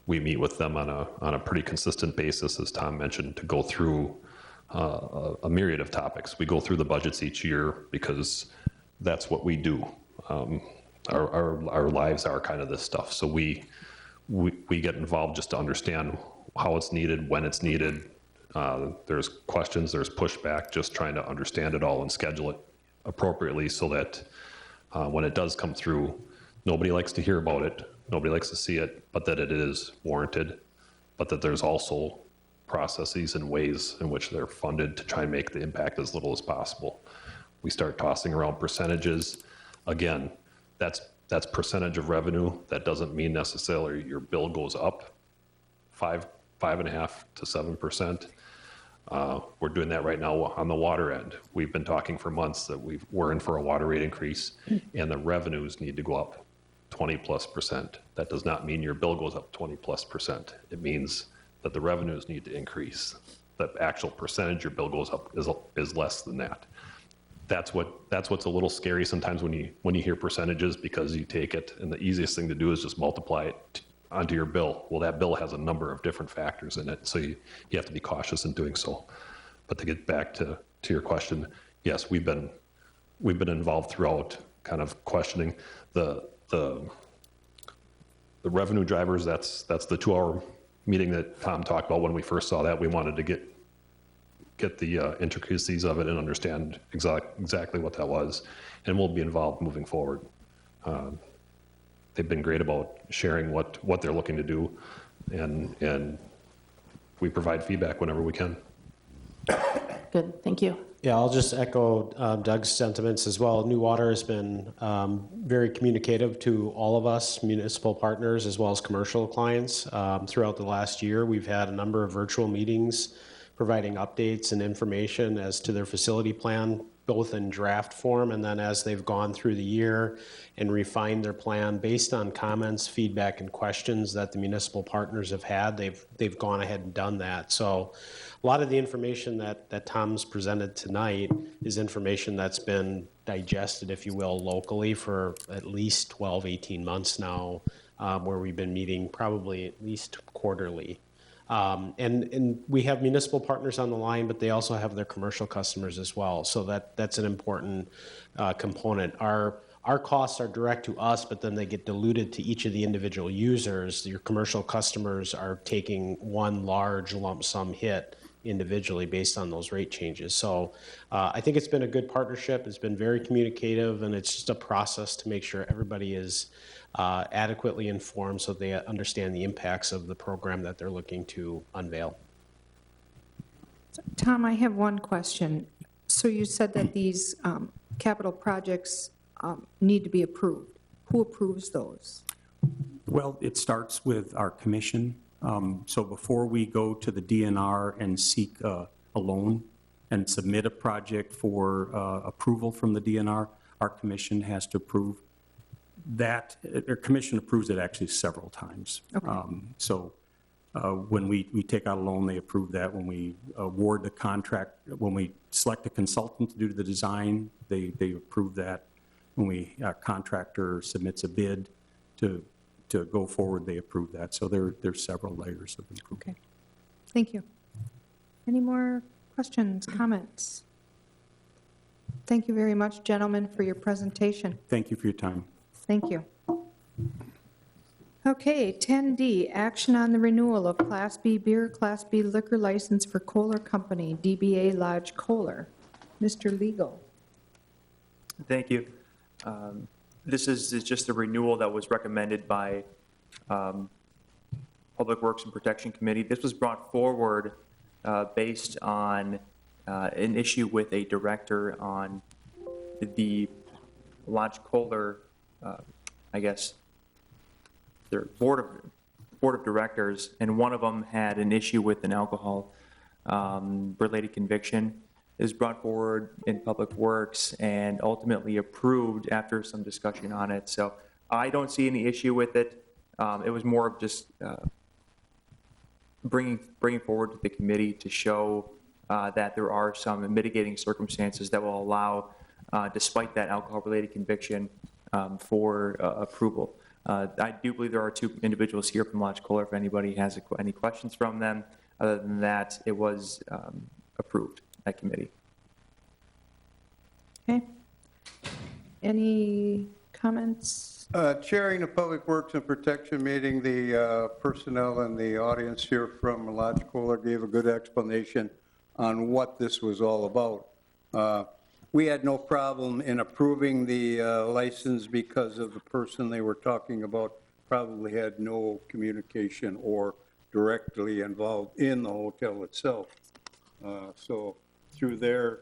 we meet with them on a pretty consistent basis, as Tom mentioned, to go through a myriad of topics. We go through the budgets each year because that's what we do. Our lives are kind of this stuff. So we get involved just to understand how it's needed, when it's needed. There's questions, there's pushback, just trying to understand it all and schedule it appropriately so that when it does come through, nobody likes to hear about it, nobody likes to see it, but that it is warranted, but that there's also processes and ways in which they're funded to try and make the impact as little as possible. We start tossing around percentages. Again, that's That's percentage of revenue. That doesn't mean necessarily your bill goes up 5.5 to 7%. We're doing that right now on the water end. We've been talking for months that we're in for a water rate increase, and the revenues need to go up 20+%. That does not mean your bill goes up 20+%. It means that the revenues need to increase. The actual percentage your bill goes up is less than that. That's what's a little scary sometimes when you hear percentages, because you take it and the easiest thing to do is just multiply it onto your bill. Well, that bill has a number of different factors in it, so you have to be cautious in doing so. But to get back to your question, yes, we've been involved throughout, kind of questioning the revenue drivers. That's the 2-hour meeting that Tom talked about. When we first saw that, we wanted to get the intricacies of it and understand exactly what that was, and we'll be involved moving forward. They've been great about sharing what they're looking to do, and we provide feedback whenever we can. Good, thank you. Yeah, I'll just echo Doug's sentiments as well. New Water has been very communicative to all of us, municipal partners, as well as commercial clients. Throughout the last year, we've had a number of virtual meetings providing updates and information as to their facility plan, both in draft form and then as they've gone through the year and refined their plan based on comments, feedback, and questions that the municipal partners have had. They've gone ahead and done that. So a lot of the information that Tom's presented tonight is information that's been digested, if you will, locally for at least 12, 18 months now, where we've been meeting probably at least quarterly. And we have municipal partners on the line, but they also have their commercial customers as well. So that's an important component. Our costs are direct to us, but then they get diluted to each of the individual users. Your commercial customers are taking one large lump sum hit individually based on those rate changes. So I think it's been a good partnership. It's been very communicative, and it's just a process to make sure everybody is adequately informed so they understand the impacts of the program that they're looking to unveil. Tom, I have one question. So you said that these capital projects need to be approved. Who approves those? Well, it starts with our commission. So before we go to the DNR and seek a loan and submit a project for approval from the DNR, our commission has to approve that. Our commission approves it actually several times. Okay. When we take out a loan, they approve that. When we award the contract, when we select a consultant to do the design, they approve that. When a contractor submits a bid to go forward, they approve that. So there's several layers of approval. Okay, thank you. Any more questions, comments? Thank you very much, gentlemen, for your presentation. Thank you for your time. Thank you. Okay, 10D, action on the renewal of Class B beer, Class B liquor license for Kohler Company, DBA Lodge Kohler. Mr. Legal. Thank you. This is just a renewal that was recommended by Public Works and Protection Committee. This was brought forward based on an issue with a director on the Lodge Kohler, I guess, their board of directors, and one of them had an issue with an alcohol related conviction. It was brought forward in Public Works and ultimately approved after some discussion on it. So I don't see any issue with it. It was more of just bringing forward to the committee to show that there are some mitigating circumstances that will allow, despite that alcohol-related conviction, for approval. I do believe there are two individuals here from Lodge Kohler. If anybody has any questions from them, other than that, it was approved at committee. Okay. Any comments? Chairing the Public Works and Protection meeting, the personnel in the audience here from Lodge Kohler gave a good explanation on what this was all about. We had no problem in approving the license because of the person they were talking about probably had no communication or directly involved in the hotel itself. So through their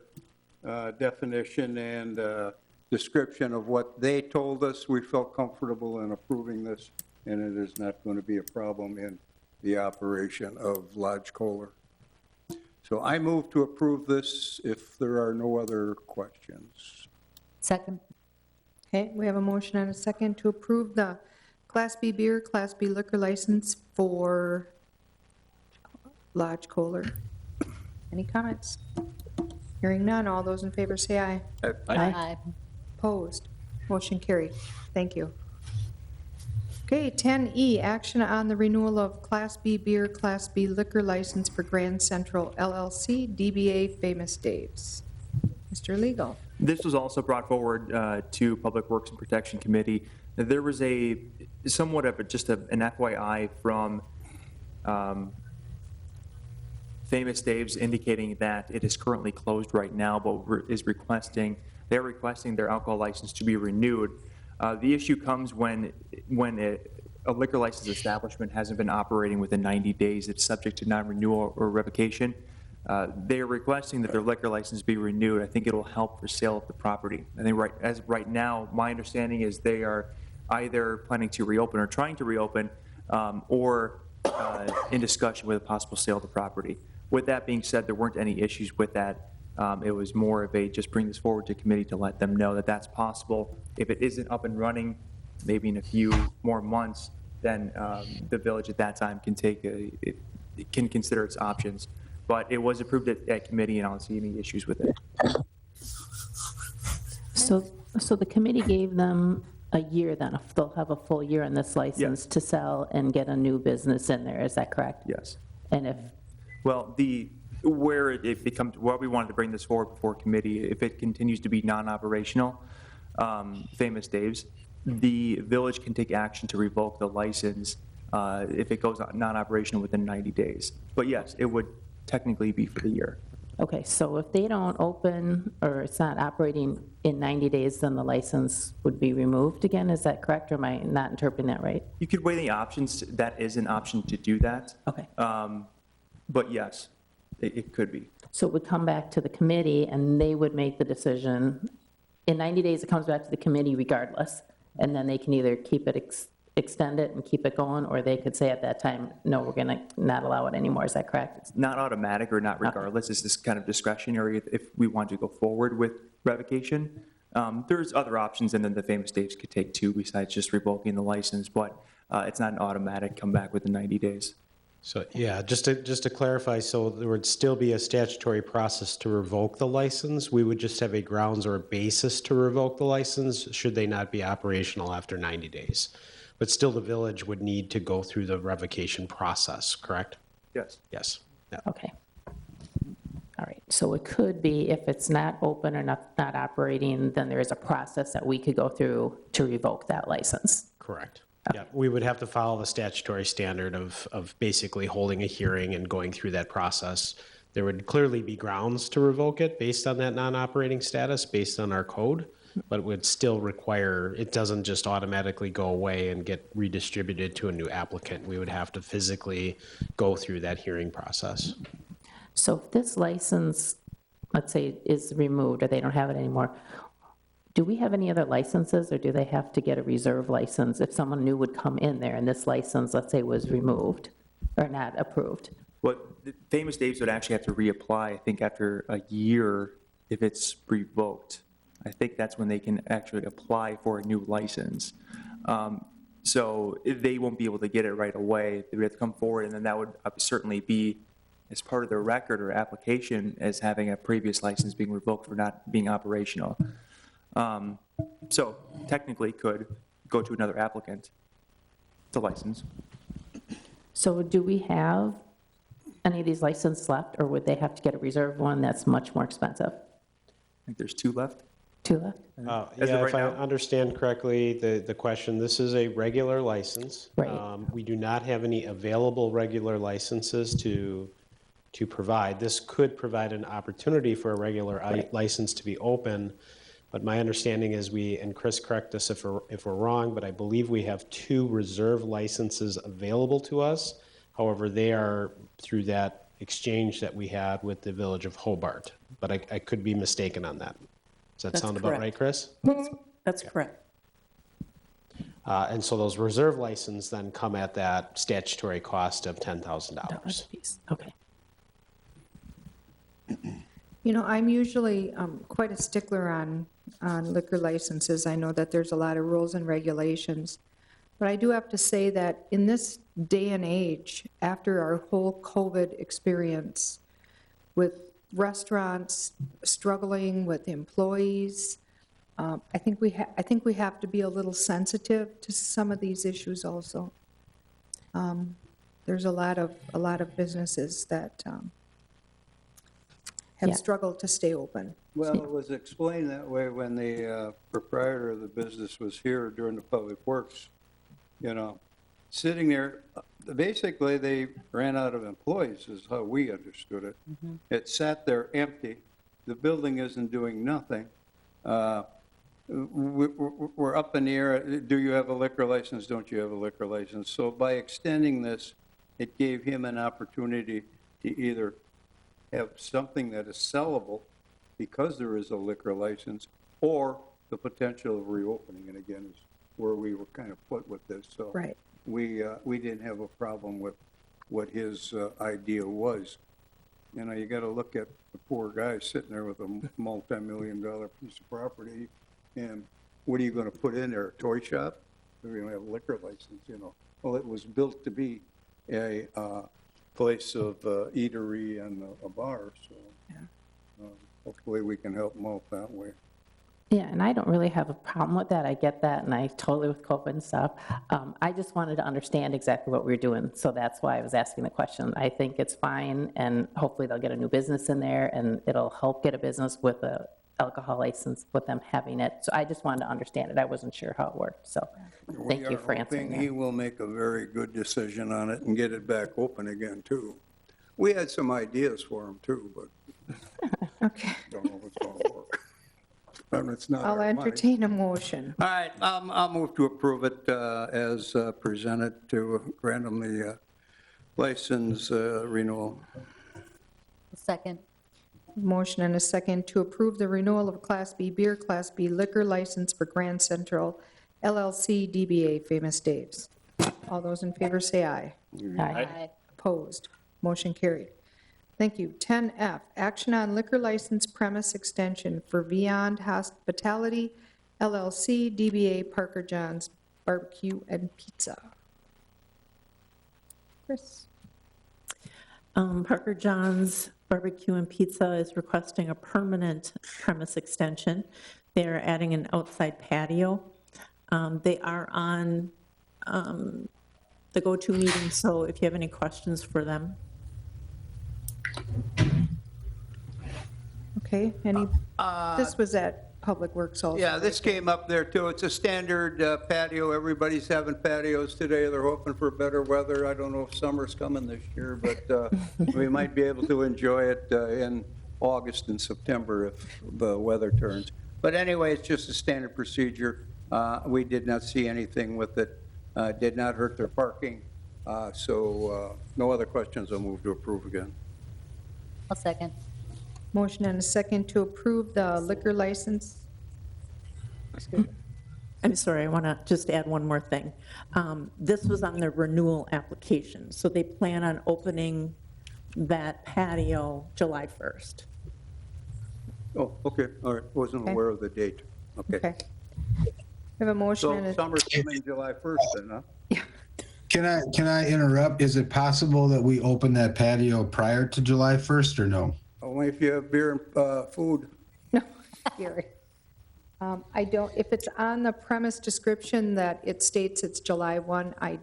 definition and description of what they told us, we felt comfortable in approving this, and it is not going to be a problem in the operation of Lodge Kohler. So I move to approve this if there are no other questions. Second. Okay, we have a motion and a second to approve the Class B beer, Class B liquor license for Lodge Kohler. Any comments? Hearing none, all those in favor say aye. Aye. Opposed? Motion carried. Thank you. Okay, 10E, action on the renewal of Class B beer, Class B liquor license for Grand Central LLC, DBA Famous Dave's. Mr. Legal. This was also brought forward to Public Works and Protection Committee. There was a somewhat of just an FYI from Famous Dave's indicating that it is currently closed right now, but they're requesting their alcohol license to be renewed. The issue comes when a liquor license establishment hasn't been operating within 90 days. It's subject to non-renewal or revocation. They are requesting that their liquor license be renewed. I think it'll help for sale of the property. I think as of right now, my understanding is they are either planning to reopen or trying to reopen, or in discussion with a possible sale of the property. With that being said, there weren't any issues with that. It was more of a just bring this forward to committee to let them know that that's possible. If it isn't up and running, maybe in a few more months, then the village at that time can can consider its options. But it was approved at committee, and I don't see any issues with it. So the committee gave them a year then, they'll have a full year on this license to sell and get a new business in there, is that correct? Yes. And if, well, where it becomes, where we wanted to bring this forward before committee, if it continues to be non-operational, Famous Dave's, the village can take action to revoke the license if it goes non-operational within 90 days. But yes, it would technically be for the year. okay, so if they don't open or it's not operating in 90 days, then the license would be removed again, is that correct, or am I not interpreting that right? You could weigh the options. That is an option to do that. Okay. But yes, it could be. So it would come back to the committee and they would make the decision. In 90 days, it comes back to the committee regardless, and then they can either keep it, extend it and keep it going, or they could say at that time, no, we're going to not allow it anymore, is that correct? It's not automatic or not regardless. It's this kind of discretionary if we want to go forward with revocation. There's other options, and then the Famous Dave's could take two besides just revoking the license, but it's not an automatic come back within 90 days. So, yeah, just to clarify, so there would still be a statutory process to revoke the license. We would just have a grounds or a basis to revoke the license should they not be operational after 90 days. But still, the village would need to go through the revocation process, correct? Yes. Yes. Yeah. Okay. All right, so it could be if it's not open or not operating, then there is a process that we could go through to revoke that license. Correct. Yeah, we would have to follow the statutory standard of basically holding a hearing and going through that process. There would clearly be grounds to revoke it based on that non-operating status, based on our code, but it would still require, it doesn't just automatically go away and get redistributed to a new applicant. We would have to physically go through that hearing process. So if this license, let's say, is removed or they don't have it anymore, do we have any other licenses, or do they have to get a reserve license if someone new would come in there and this license, let's say, was removed or not approved? Well, the Famous Dave's would actually have to reapply, I think, after a year if it's revoked. I think that's when they can actually apply for a new license. So they won't be able to get it right away. They would have to come forward, and then that would certainly be as part of their record or application as having a previous license being revoked for not being operational. So technically could go to another applicant to license. So do we have any of these licenses left, or would they have to get a reserve one that's much more expensive? I think there's two left. Two left? Yeah, if I understand correctly, the question, this is a regular license. Right. We do not have any available regular licenses to provide. This could provide an opportunity for a regular license to be open. But my understanding is and Chris, correct us if we're wrong, but I believe we have 2 reserve licenses available to us. However, they are through that exchange that we had with the Village of Hobart. But I could be mistaken on that. Does that That's sound about correct. right, Chris? That's correct. And so those reserve licenses then come at that statutory cost of $10,000. Piece. Okay. You know, I'm usually quite a stickler on liquor licenses. I know that there's a lot of rules and regulations. But I do have to say that in this day and age, after our whole COVID experience, with restaurants struggling with employees, I think we have to be a little sensitive to some of these issues also. There's a lot of businesses that have struggled to stay open. Well, it was explained that way when the proprietor of the business was here during the Public Works, you know, sitting there. Basically, they ran out of employees, is how we understood it. It sat there empty. The building isn't doing nothing. We're up in the air. Do you have a liquor license? Don't you have a liquor license? So by extending this, it gave him an opportunity to either have something that is sellable because there is a liquor license, or the potential of reopening it again is where we were kind of put with this. So Right. we didn't have a problem with what his idea was. You know, you got to look at the poor guy sitting there with a multi-million-dollar piece of property, and what are you going to put in there? A toy shop? We're going to have a liquor license, you know. Well, it was built to be a place of eatery and a bar, so hopefully we can help them out that way. Yeah, and I don't really have a problem with that. I get that, and I totally with COVID and stuff. I just wanted to understand exactly what we were doing, so that's why I was asking the question. I think it's fine, and hopefully they'll get a new business in there, and it'll help get a business with a alcohol license with them having it. So I just wanted to understand it. I wasn't sure how it worked, so thank you for answering He that. will make a very good decision on it and get it back open again, too. We had some ideas for him, too, but Okay. don't know if it's going to work. And it's not I'll our money. entertain a motion. All right, I'll move to approve it as presented to grant them the license renewal. Second. Motion and a second to approve the renewal of Class B beer, Class B liquor license for Grand Central LLC DBA Famous Dave's. All those in favor say aye. Aye. Opposed? Motion carried. Thank you. 10F, action on liquor license premise extension for Beyond Hospitality LLC DBA Parker John's Barbecue and Pizza. Chris? Parker John's Barbecue and Pizza is requesting a permanent premise extension. They're adding an outside patio. They are on the go-to meeting, so if you have any questions for them. Okay, this was at Public Works also. Yeah, this came up there, too. It's a standard patio. Everybody's having patios today. They're hoping for better weather. I don't know if summer's coming this year, but we might be able to enjoy it in August and September if the weather turns. But anyway, it's just a standard procedure. We did not see anything with it. Did not hurt their parking. So no other questions. I'll move to approve again. I'll second. Motion and a second to approve the liquor license. Excuse me. I'm sorry, I want to just add one more thing. This was on the renewal application, so they plan on opening that patio July 1st. Oh, okay, all right. Wasn't Okay. aware of the date. Okay. We have a motion So and a, summer's coming July 1st then, huh? Can I interrupt? Is it possible that we open that patio prior to July 1st or no? Only if you have beer and food. no, Gary. I don't, if it's on the premise description that it states it's July 1, I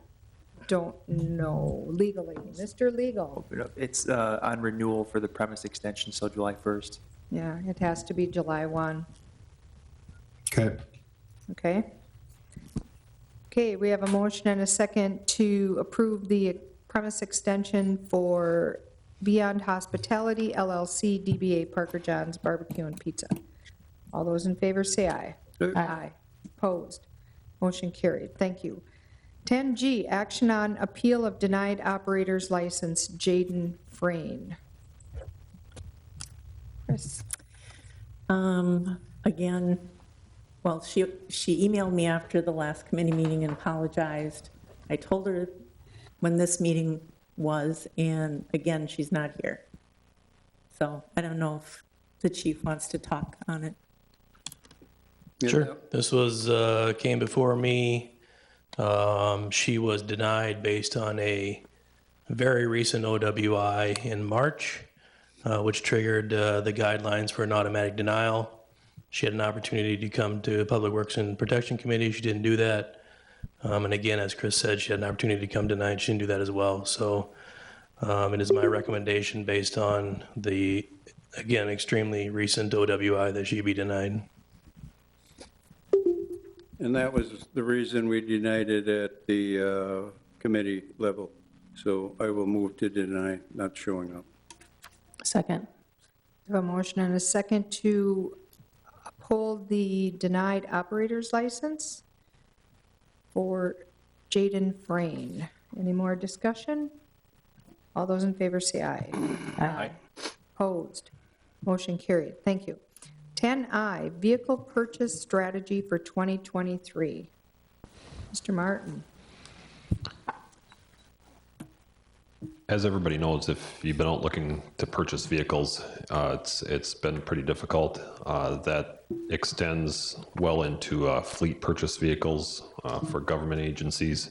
don't know legally. Mr. Legal. It's on renewal for the premise extension, so July 1st. Yeah, it has to be July 1. Okay. Okay. Okay, we have a motion and a second to approve the premise extension for Beyond Hospitality LLC DBA Parker John's Barbecue and Pizza. All those in favor say aye. Aye. Opposed? Motion carried. Thank you. 10G, action on appeal of denied operator's license, Jaden Frayne. Chris? again, well, she emailed me after the last committee meeting and apologized. I told her when this meeting was, and again, she's not here. So I don't know if the chief wants to talk on it. Sure. This was, came before me. She was denied based on a very recent OWI in March, which triggered the guidelines for an automatic denial. She had an opportunity to come to Public Works and Protection Committee. She didn't do that. And again, as Chris said, she had an opportunity to come tonight. She didn't do that as well. So it is my recommendation based on the, again, extremely recent OWI that she be denied. And that was the reason we denied it at the committee level. So I will move to deny not showing up. Second. I have a motion and a second to uphold the denied operator's license for Jaden Frayne. Any more discussion? All those in favor say aye. Aye. Opposed? Motion carried. Thank you. 10I, Vehicle Purchase Strategy for 2023. Mr. Martin. As everybody knows, if you've been out looking to purchase vehicles, it's been pretty difficult. That extends well into fleet purchase vehicles for government agencies,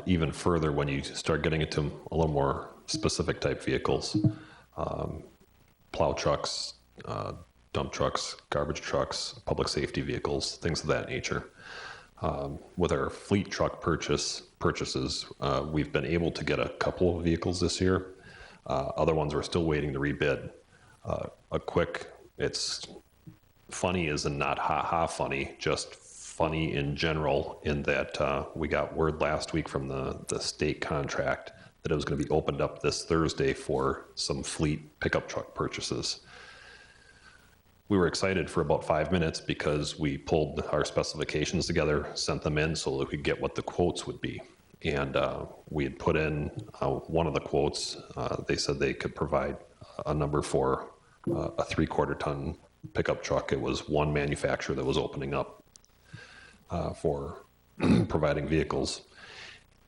even further when you start getting into a little more specific type vehicles, plow trucks, dump trucks, garbage trucks, public safety vehicles, things of that nature. With our fleet truck purchases, we've been able to get a couple of vehicles this year. Other ones we're still waiting to rebid. It's funny as in not ha-ha funny, just funny in general, in that we got word last week from the state contract that it was going to be opened up this Thursday for some fleet pickup truck purchases. We were excited for about 5 minutes because we pulled our specifications together, sent them in so that we could get what the quotes would be. And we had put in one of the quotes. They said they could provide a number for a 3/4 ton pickup truck. It was one manufacturer that was opening up for providing vehicles.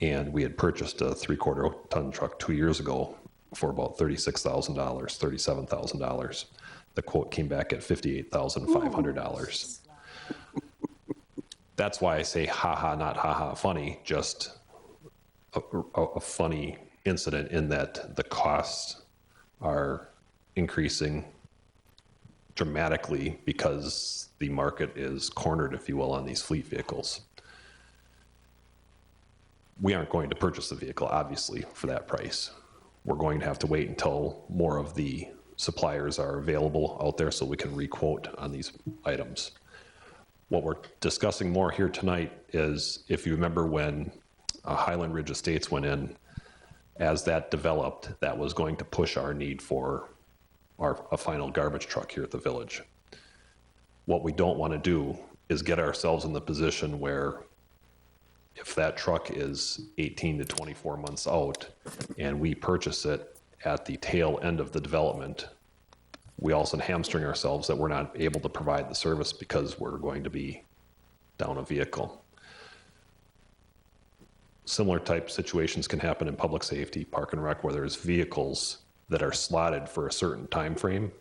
And we had purchased a 3/4 ton truck 2 years ago for about $36,000, $37,000. The quote came back at $58,500. That's why I say ha-ha, not ha-ha funny, just a funny incident in that the costs are increasing dramatically because the market is cornered, if you will, on these fleet vehicles. We aren't going to purchase the vehicle, obviously, for that price. We're going to have to wait until more of the suppliers are available out there so we can re-quote on these items. What we're discussing more here tonight is, if you remember when Highland Ridge Estates went in, as that developed, that was going to push our need for a final garbage truck here at the village. What we don't want to do is get ourselves in the position where if that truck is 18 to 24 months out and we purchase it at the tail end of the development, we also hamstring ourselves that we're not able to provide the service because we're going to be down a vehicle. Similar type situations can happen in public safety, park and rec, where there's vehicles that are slotted for a certain time frame,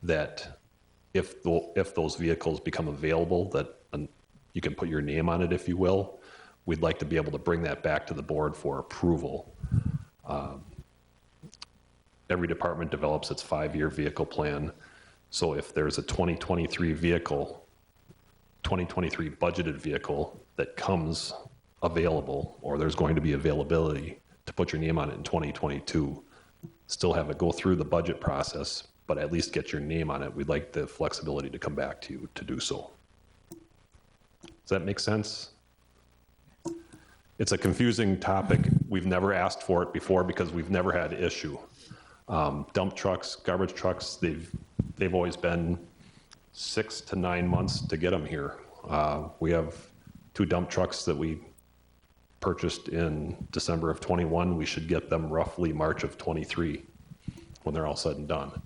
that if those vehicles become available, that you can put your name on it, if you will, we'd like to be able to bring that back to the board for approval. Every department develops its 5-year vehicle plan. So if there's a 2023 budgeted vehicle that comes available, or there's going to be availability to put your name on it in 2022, still have it go through the budget process, but at least get your name on it. We'd like the flexibility to come back to you to do so. Does that make sense? It's a confusing topic. We've never asked for it before because we've never had issue. Dump trucks, garbage trucks, they've always been 6 to 9 months to get them here. We have 2 dump trucks that we purchased in December of 21. We should get them roughly March of 23 when they're all said and done.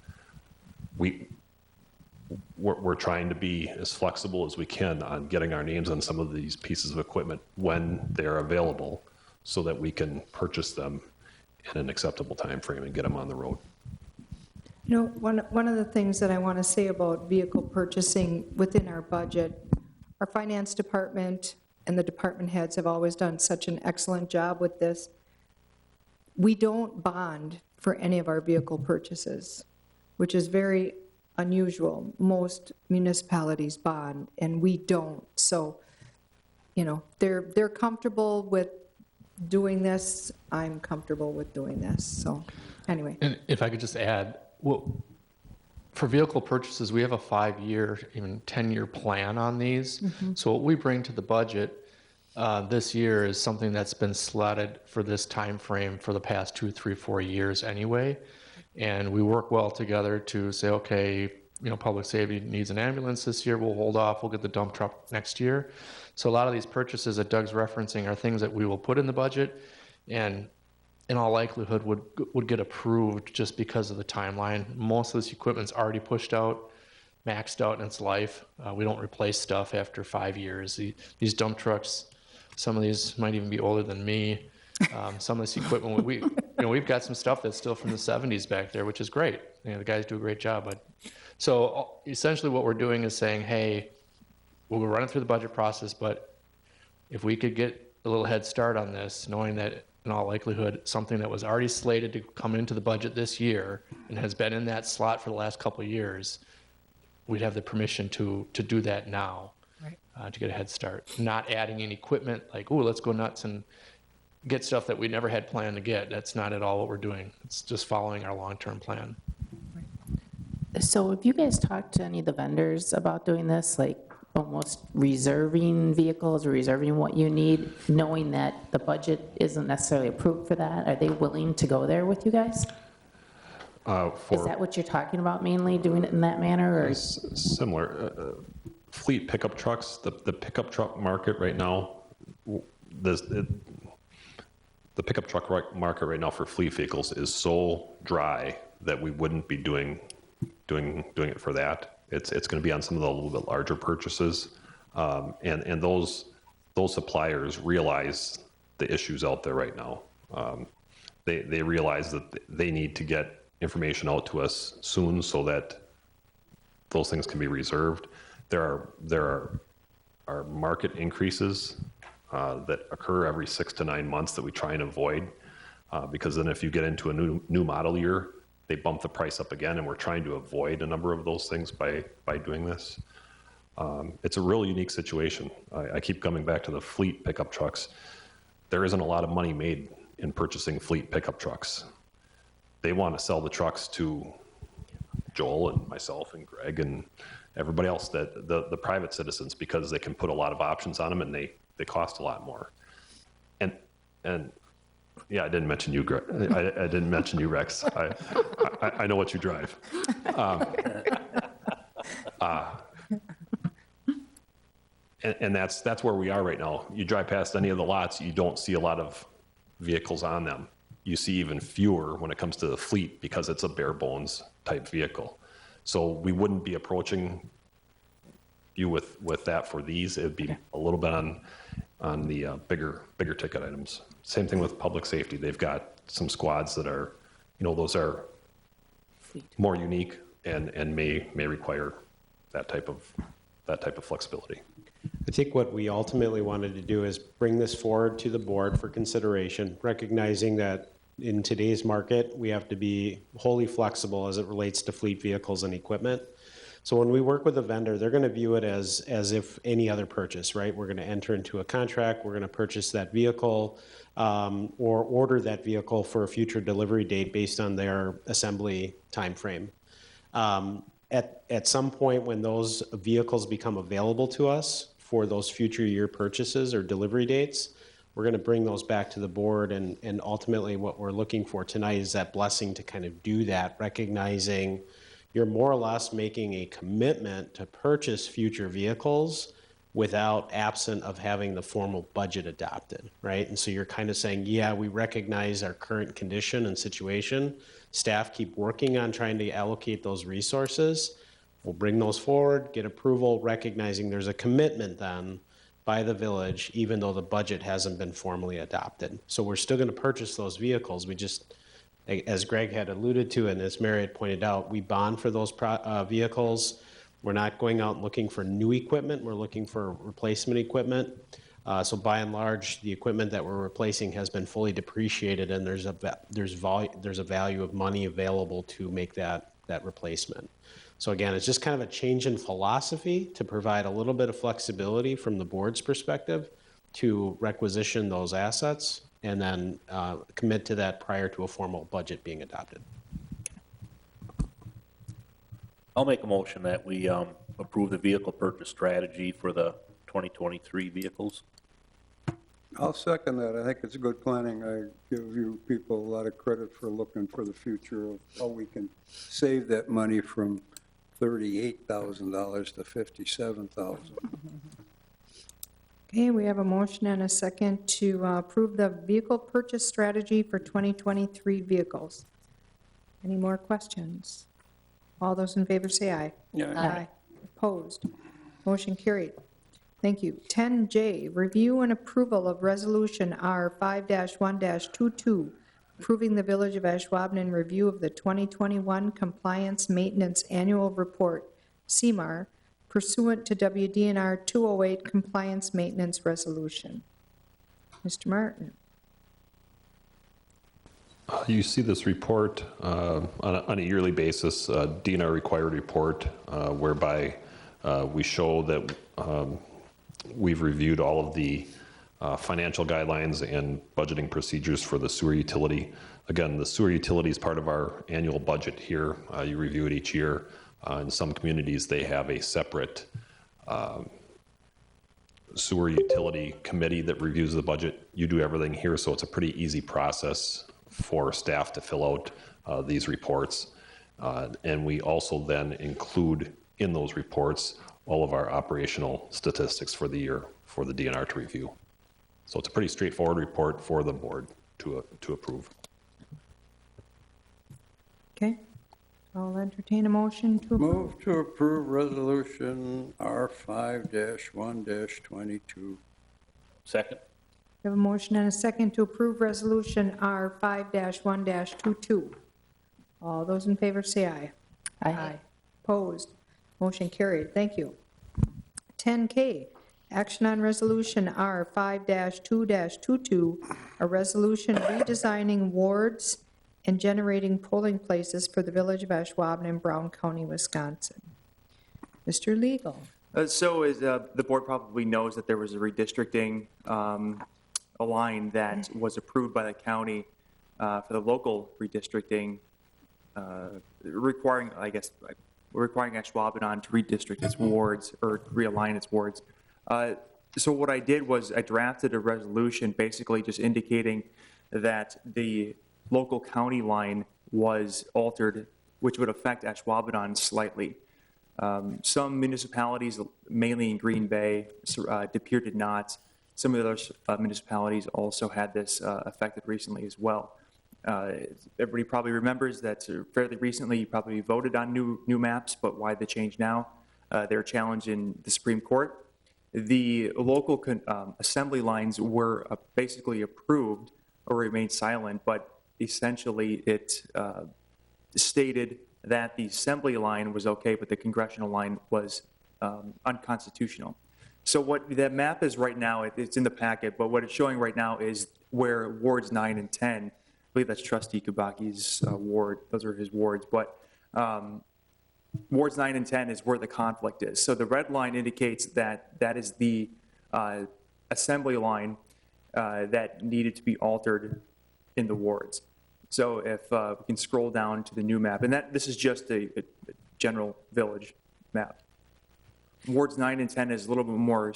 we're trying to be as flexible as we can on getting our names on some of these pieces of equipment when they're available so that we can purchase them in an acceptable time frame and get them on the road. You know, one of the things that I want to say about vehicle purchasing within our budget, our finance department and the department heads have always done such an excellent job with this. We don't bond for any of our vehicle purchases, which is very unusual. Most municipalities bond, and we don't. So, you know, they're comfortable with doing this. I'm comfortable with doing this. So, anyway. And if I could just add, well, for vehicle purchases, we have a 5-year, even 10-year plan on these. So what we bring to the budget this year is something that's been slotted for this time frame for the past 2, 3, 4 years anyway. And we work well together to say, okay, you know, public safety needs an ambulance this year, we'll hold off, we'll get the dump truck next year. So a lot of these purchases that Doug's referencing are things that we will put in the budget and in all likelihood would get approved just because of the timeline. Most of this equipment's already pushed out, maxed out in its life. We don't replace stuff after 5 years. These dump trucks, some of these might even be older than me. Some of this equipment, we've got some stuff that's still from the 70s back there, which is great. You know, the guys do a great job. But so essentially what we're doing is saying, hey, we'll run it through the budget process, but if we could get a little head start on this, knowing that in all likelihood, something that was already slated to come into the budget this year and has been in that slot for the last couple of years, we'd have the permission to do that now, to get a head start. Not adding any equipment like, oh, let's go nuts and get stuff that we never had planned to get. That's not at all what we're doing. It's just following our long-term plan. So have you guys talked to any of the vendors about doing this, like almost reserving vehicles or reserving what you need, knowing that the budget isn't necessarily approved for that? Are they willing to go there with you guys? Is that what you're talking about mainly, doing it in that manner? Or? Similar. Fleet pickup trucks, the pickup truck market right now, the pickup truck market right now for fleet vehicles is so dry that we wouldn't be doing it for that. It's going to be on some of the little bit larger purchases, and those suppliers realize the issues out there right now. They realize that they need to get information out to us soon so that those things can be reserved. There are market increases that occur every 6 to 9 months that we try and avoid, because then if you get into a new model year, they bump the price up again, and we're trying to avoid a number of those things by doing this. It's a really unique situation. I keep coming back to the fleet pickup trucks. There isn't a lot of money made in purchasing fleet pickup trucks. They want to sell the trucks to Joel and myself and Greg and everybody else, that the private citizens, because they can put a lot of options on them and they cost a lot more. And yeah, I didn't mention you, Greg. I didn't mention you, Rex. I know what you drive. And that's where we are right now. You drive past any of the lots, you don't see a lot of vehicles on them. You see even fewer when it comes to the fleet because it's a bare bones type vehicle. So we wouldn't be approaching you with that for these. It would be a little bit on the bigger ticket items. Same thing with public safety. They've got some squads that are, those are more unique and may require that type of flexibility. I think what we ultimately wanted to do is bring this forward to the board for consideration, recognizing that in today's market, we have to be wholly flexible as it relates to fleet vehicles and equipment. So when we work with a vendor, they're going to view it as if any other purchase, right? We're going to enter into a contract, we're going to purchase that vehicle or order that vehicle for a future delivery date based on their assembly timeframe. At some point when those vehicles become available to us for those future year purchases or delivery dates, we're going to bring those back to the board, and ultimately what we're looking for tonight is that blessing to kind of do that, recognizing you're more or less making a commitment to purchase future vehicles without absent of having the formal budget adopted, right? And so you're kind of saying, yeah, we recognize our current condition and situation. Staff keep working on trying to allocate those resources We'll bring those forward, get approval, recognizing there's a commitment then by the village, even though the budget hasn't been formally adopted. So we're still going to purchase those vehicles. We just, as Greg had alluded to and as Mary had pointed out, we bond for those vehicles. We're not going out looking for new equipment. We're looking for replacement equipment. So by and large, the equipment that we're replacing has been fully depreciated, and there's a value of money available to make that replacement. So again, it's just kind of a change in philosophy to provide a little bit of flexibility from the board's perspective to requisition those assets and then commit to that prior to a formal budget being adopted. I'll make a motion that we approve the vehicle purchase strategy for the 2023 vehicles. I'll second that. I think it's good planning. I give you people a lot of credit for looking for the future of how we can save that money from $38,000 to $57,000. Okay, we have a motion and a second to approve the vehicle purchase strategy for 2023 vehicles. Any more questions? All those in favor say aye. Aye. Opposed? Motion carried. Thank you. 10J, review and approval of Resolution R5-1-22, approving the Village of Ashwabnan review of the 2021 Compliance Maintenance Annual Report, Cmar, pursuant to Wdnr 208 Compliance Maintenance Resolution. Mr. Martin. You see this report on a yearly basis, DNR required report, whereby we show that we've reviewed all of the financial guidelines and budgeting procedures for the sewer utility. Again, the sewer utility is part of our annual budget here. You review it each year. In some communities, they have a separate sewer utility committee that reviews the budget. You do everything here, so it's a pretty easy process for staff to fill out these reports. And we also then include in those reports all of our operational statistics for the year for the DNR to review. So it's a pretty straightforward report for the board to approve. Okay. I'll entertain a motion to approve. Move to approve Resolution R5-1-22. Second. We have a motion and a second to approve Resolution R5-1-22. All those in favor say aye. Aye. Opposed? Motion carried. Thank you. 10K, action on Resolution R5-2-22, a resolution redesigning wards and generating polling places for the Village of Ashwaubenon in Brown County, Wisconsin. Mr. Legal. So as the board probably knows that there was a redistricting a line that was approved by the county for the local redistricting, requiring Ashwaubenon to redistrict its wards or realign its wards. So what I did was I drafted a resolution basically just indicating that the local county line was altered, which would affect Ashwaubenon slightly. Some municipalities, mainly in Green Bay, De Pere did not. Some of the other municipalities also had this affected recently as well. Everybody probably remembers that fairly recently you probably voted on new maps, but why the change now? They're challenged in the Supreme Court. The local assembly lines were basically approved or remained silent, but essentially it stated that the assembly line was okay, but the congressional line was unconstitutional. So what that map is right now, it's in the packet, but what it's showing right now is where wards 9 and 10, I believe that's Trustee Kubaki's ward, those are his wards, but wards 9 and 10 is where the conflict is. So the red line indicates that that is the assembly line that needed to be altered in the wards. So if we can scroll down to the new map, and this is just a general village map. Wards 9 and 10 is a little bit more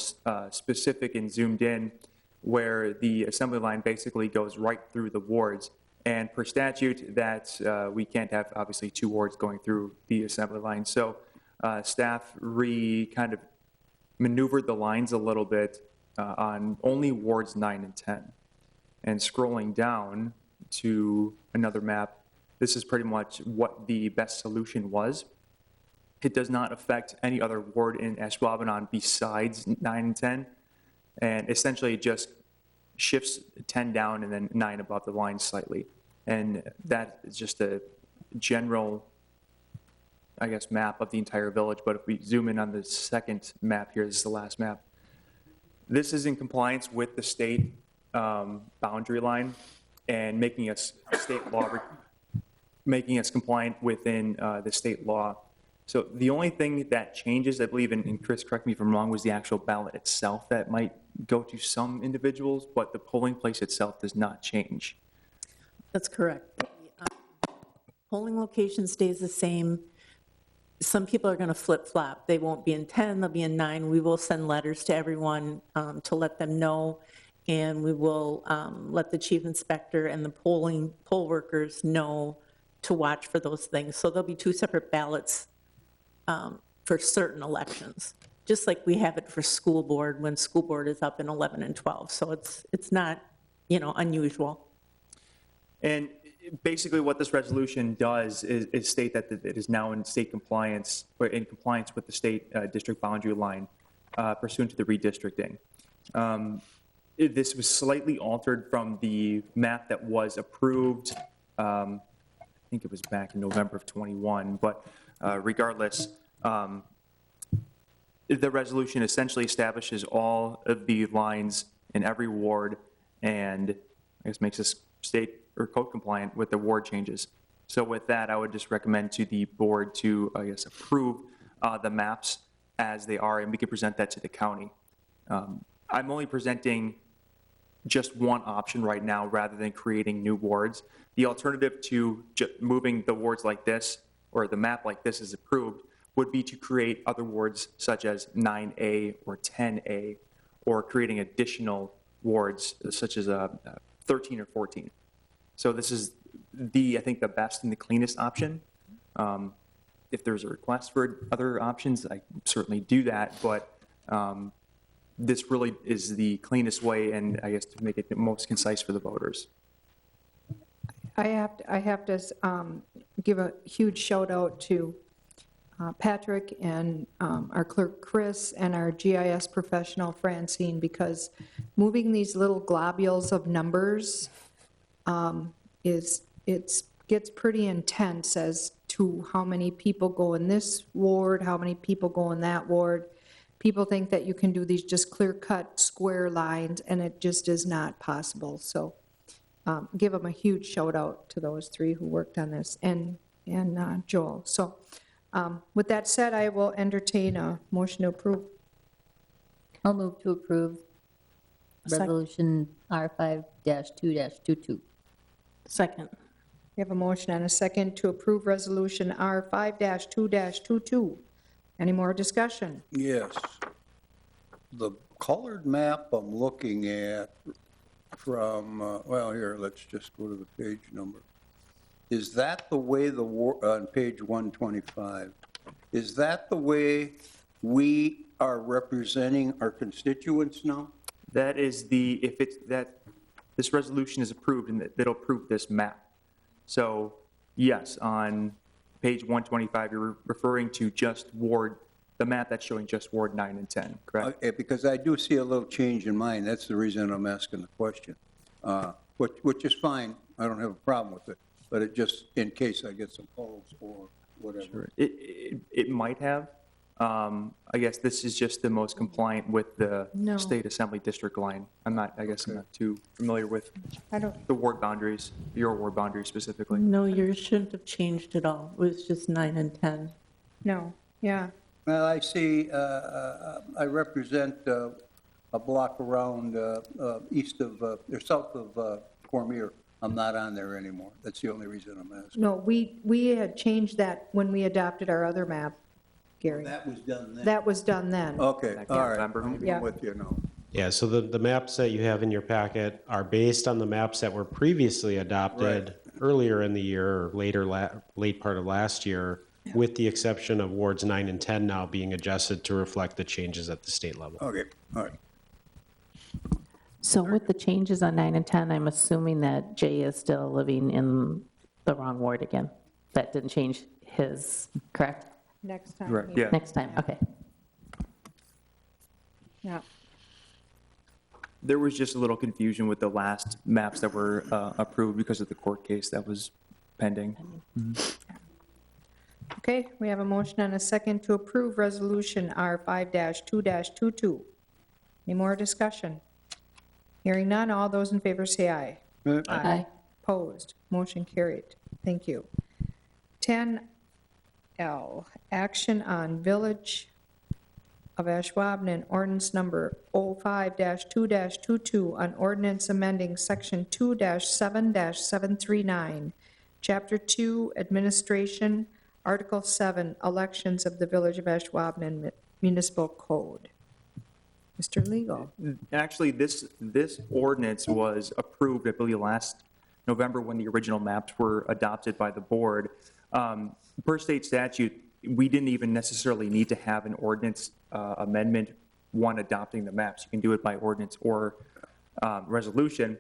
specific and zoomed in, where the assembly line basically goes right through the wards. And per statute, that we can't have obviously two wards going through the assembly line. So staff kind of maneuvered the lines a little bit on only wards 9 and 10. And scrolling down to another map, this is pretty much what the best solution was. It does not affect any other ward in Ashwaubenon besides 9 and 10. And essentially it just shifts 10 down and then 9 above the line slightly. And that is just a general, I guess, map of the entire village. But if we zoom in on the second map here, this is the last map. This is in compliance with the state boundary line and making us state law, making us compliant within the state law. So the only thing that changes, I believe, and Chris, correct me if I'm wrong, was the actual ballot itself that might go to some individuals, but the polling place itself does not change. That's correct. The polling location stays the same. Some people are going to flip-flop. They won't be in 10, they'll be in 9. We will send letters to everyone to let them know, and we will let the chief inspector and the poll workers know to watch for those things. So there'll be 2 separate ballots for certain elections, just like we have it for school board when school board is up in 11 and 12. So it's not, unusual. And basically what this resolution does is state that it is now in state compliance, or in compliance with the state district boundary line pursuant to the redistricting. This was slightly altered from the map that was approved, I think it was back in November of 21, but regardless, the resolution essentially establishes all of the lines in every ward and I guess makes us state or code compliant with the ward changes. So with that, I would just recommend to the board to, I guess, approve the maps as they are, and we can present that to the county. I'm only presenting just one option right now rather than creating new wards. The alternative to moving the wards like this, or the map like this is approved, would be to create other wards such as 9A or 10A, or creating additional wards such as 13 or 14. So this is I think the best and the cleanest option. If there's a request for other options, I certainly do that, but this really is the cleanest way, and I guess to make it most concise for the voters. I have to give a huge shout out to Patrick and our clerk Chris and our GIS professional Francine, because moving these little globules of numbers gets pretty intense as to how many people go in this ward, how many people go in that ward. People think that you can do these just clear-cut square lines, and it just is not possible. So give them a huge shout out to those 3 who worked on this, and Joel. So with that said, I will entertain a motion to approve. I'll move to approve Resolution R5-2-22. Second. We have a motion and a second to approve Resolution R5-2-22. Any more discussion? Yes. The colored map I'm looking at from, well, here, let's just go to the page number. Is that the way on page 125, is that the way we are representing our constituents now? That is if this resolution is approved, and it'll approve this map. So yes, on page 125, you're referring to just the map that's showing just Ward 9 and 10, correct? Because I do see a little change in mine. That's the reason I'm asking the question, which is fine. I don't have a problem with it, but it just, in case I get some calls or whatever. Sure. It might have. I guess this is just the most compliant with the state assembly district line. I'm not too familiar with the ward boundaries, your ward boundaries specifically. No, yours shouldn't have changed at all. It was just 9 and 10. No, yeah. Well, I see, I represent a block around east of, or south of Cormier. I'm not on there anymore. That's the only reason I'm asking. No, we had changed that when we adopted our other map, Gary. That was done then? That was done then. Okay, all right. I'm Yeah. with you now. Yeah, so the maps that you have in your packet are based on the maps that were previously adopted earlier in the year or late part of last year, with the exception of wards 9 and 10 now being adjusted to reflect the changes at the state level. Okay, all right. So with the changes on 9 and 10, I'm assuming that Jay is still living in the wrong ward again. That didn't change his, correct? Next time. Right, maybe. yeah. Next time, okay. Yeah. There was just a little confusion with the last maps that were approved because of the court case that was pending. Okay, we have a motion and a second to approve Resolution R5-2-22. Any more discussion? Hearing none, all those in favor say aye. Aye. Opposed, motion carried. Thank you. 10L, action on Village of Ashwabnan Ordinance Number 05-2-22 on ordinance amending Section 2-7-739, Chapter 2, Administration, Article 7, Elections of the Village of Ashwabnan Municipal Code. Mr. Legal. Actually, this ordinance was approved, I believe, last November when the original maps were adopted by the board. Per state statute, we didn't even necessarily need to have an ordinance amendment one adopting the maps. You can do it by ordinance or resolution.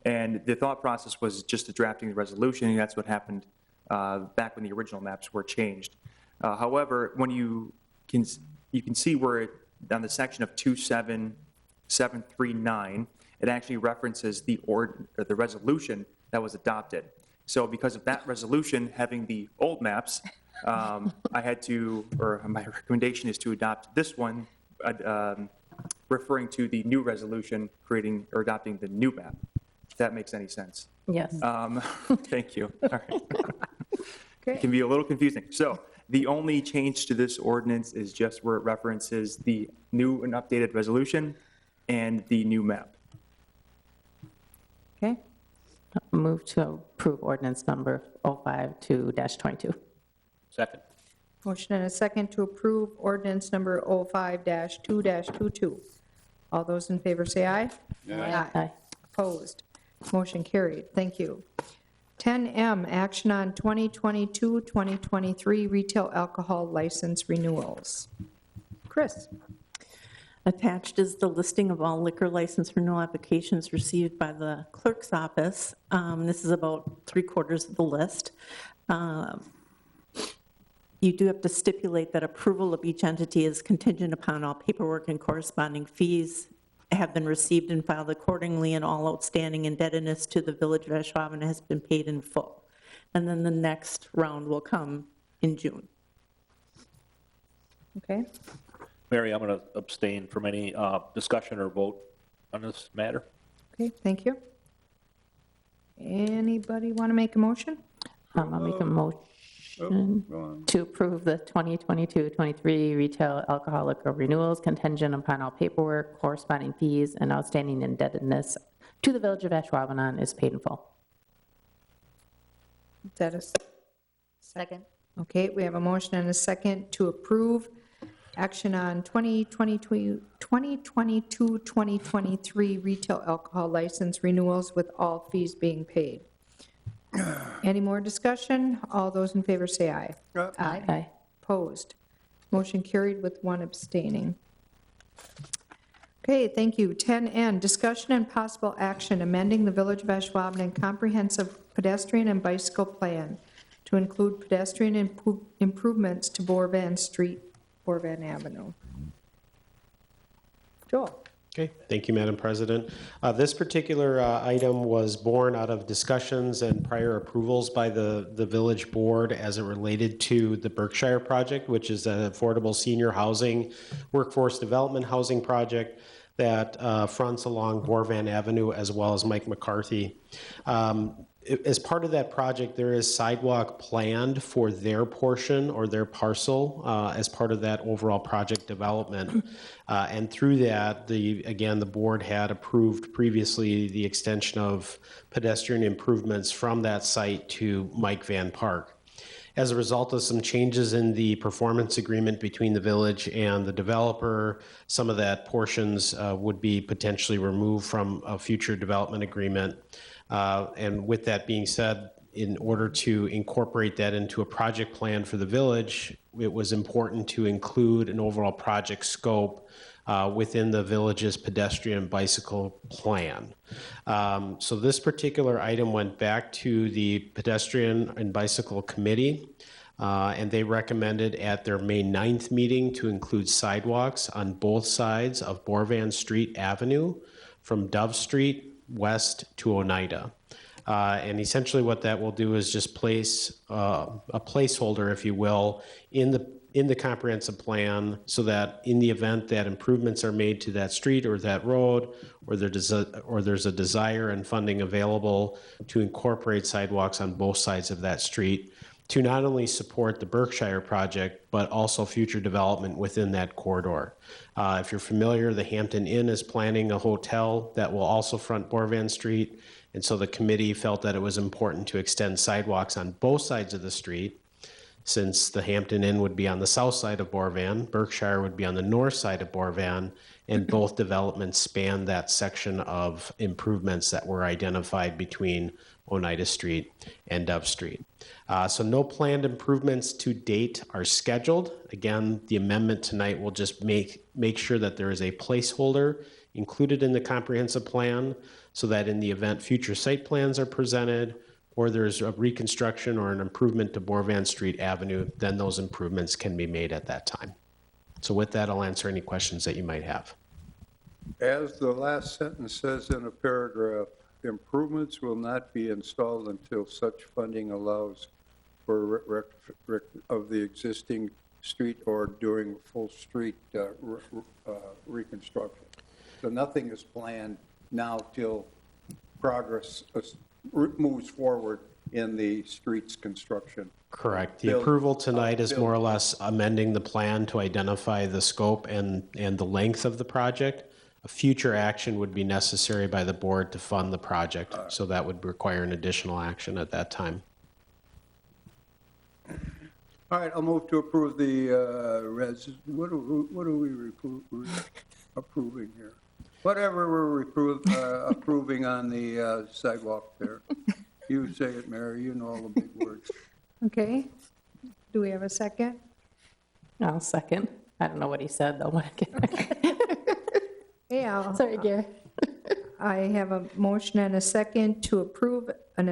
And the thought process was just drafting the resolution, and that's what happened back when the original maps were changed. However, when you can see where it, on the section of 27739, it actually references the resolution that was adopted. So because of that resolution having the old maps, I had to, or my recommendation is to adopt this one, referring to the new resolution, creating or adopting the new map, if that makes any sense. Yes. Thank you. All right. It can be a little confusing. So the only change to this ordinance is just where it references the new and updated resolution and the new map. Okay. Move to approve ordinance number 052-22. Second. Motion and a second to approve ordinance number 05-2-22. All those in favor say aye. Aye. Opposed? Motion carried. Thank you. 10M, action on 2022-2023 retail alcohol license renewals. Chris. Attached is the listing of all liquor license renewal applications received by the clerk's office. This is about 3/4 of the list. You do have to stipulate that approval of each entity is contingent upon all paperwork and corresponding fees have been received and filed accordingly, and all outstanding indebtedness to the Village of Ashwaubenon has been paid in full. And then the next round will come in June. Okay. Mary, I'm going to abstain from any discussion or vote on this matter. Okay, thank you. Anybody want to make a motion? I'll make a motion to approve the 2022-23 retail alcoholic renewals contingent upon all paperwork, corresponding fees, and outstanding indebtedness to the Village of Ashwaubenon is paid in full. Is that a Second. Okay, we have a motion and a second to approve action on 2022-2023 retail alcohol license renewals with all fees being paid. Any more discussion? All those in favor say aye. Aye. Opposed? Motion carried with one abstaining. Okay, thank you. 10N, discussion and possible action amending the Village of Ashwaubenon comprehensive pedestrian and bicycle plan to include pedestrian improvements to Borvan Street, Borvan Avenue. Joel. Okay, thank you, Madam President. This particular item was born out of discussions and prior approvals by the village board as it related to the Berkshire project, which is an affordable senior housing, workforce development housing project that fronts along Borvan Avenue as well as Mike McCarthy. As part of that project, there is sidewalk planned for their portion or their parcel as part of that overall project development. And through that, again, the board had approved previously the extension of pedestrian improvements from that site to Mike Van Park. As a result of some changes in the performance agreement between the village and the developer, some of that portions would be potentially removed from a future development agreement. And with that being said, in order to incorporate that into a project plan for the village, it was important to include an overall project scope within the village's pedestrian bicycle plan. So this particular item went back to the Pedestrian and Bicycle Committee. and they recommended at their May 9th meeting to include sidewalks on both sides of Borvan Street Avenue from Dove Street west to Oneida. And essentially what that will do is just place a placeholder, if you will, in the comprehensive plan, so that in the event that improvements are made to that street or that road, or there's a desire and funding available to incorporate sidewalks on both sides of that street, to not only support the Berkshire project, but also future development within that corridor. If you're familiar, the Hampton Inn is planning a hotel that will also front Borvan Street, and so the committee felt that it was important to extend sidewalks on both sides of the street. Since the Hampton Inn would be on the south side of Borvan, Berkshire would be on the north side of Borvan, and both developments span that section of improvements that were identified between Oneida Street and Dove Street. So no planned improvements to date are scheduled. Again, the amendment tonight will just make sure that there is a placeholder included in the comprehensive plan, so that in the event future site plans are presented, or there's a reconstruction or an improvement to Borvan Street Avenue, then those improvements can be made at that time. So with that, I'll answer any questions that you might have. As the last sentence says in a paragraph, improvements will not be installed until such funding allows for of the existing street or during full street reconstruction. So nothing is planned now till progress moves forward in the streets construction. Correct. The approval tonight is more or less amending the plan to identify the scope and the length of the project. A future action would be necessary by the board to fund the project, so that would require an additional action at that time. All right, I'll move to approve the what are we approving here? Whatever we're approving on the sidewalk there. You say it, Mary, you know all the big words. Okay. Do we have a second? I'll second. I don't know what he said, though. Yeah. Sorry, Gary. I have a motion and a second to approve and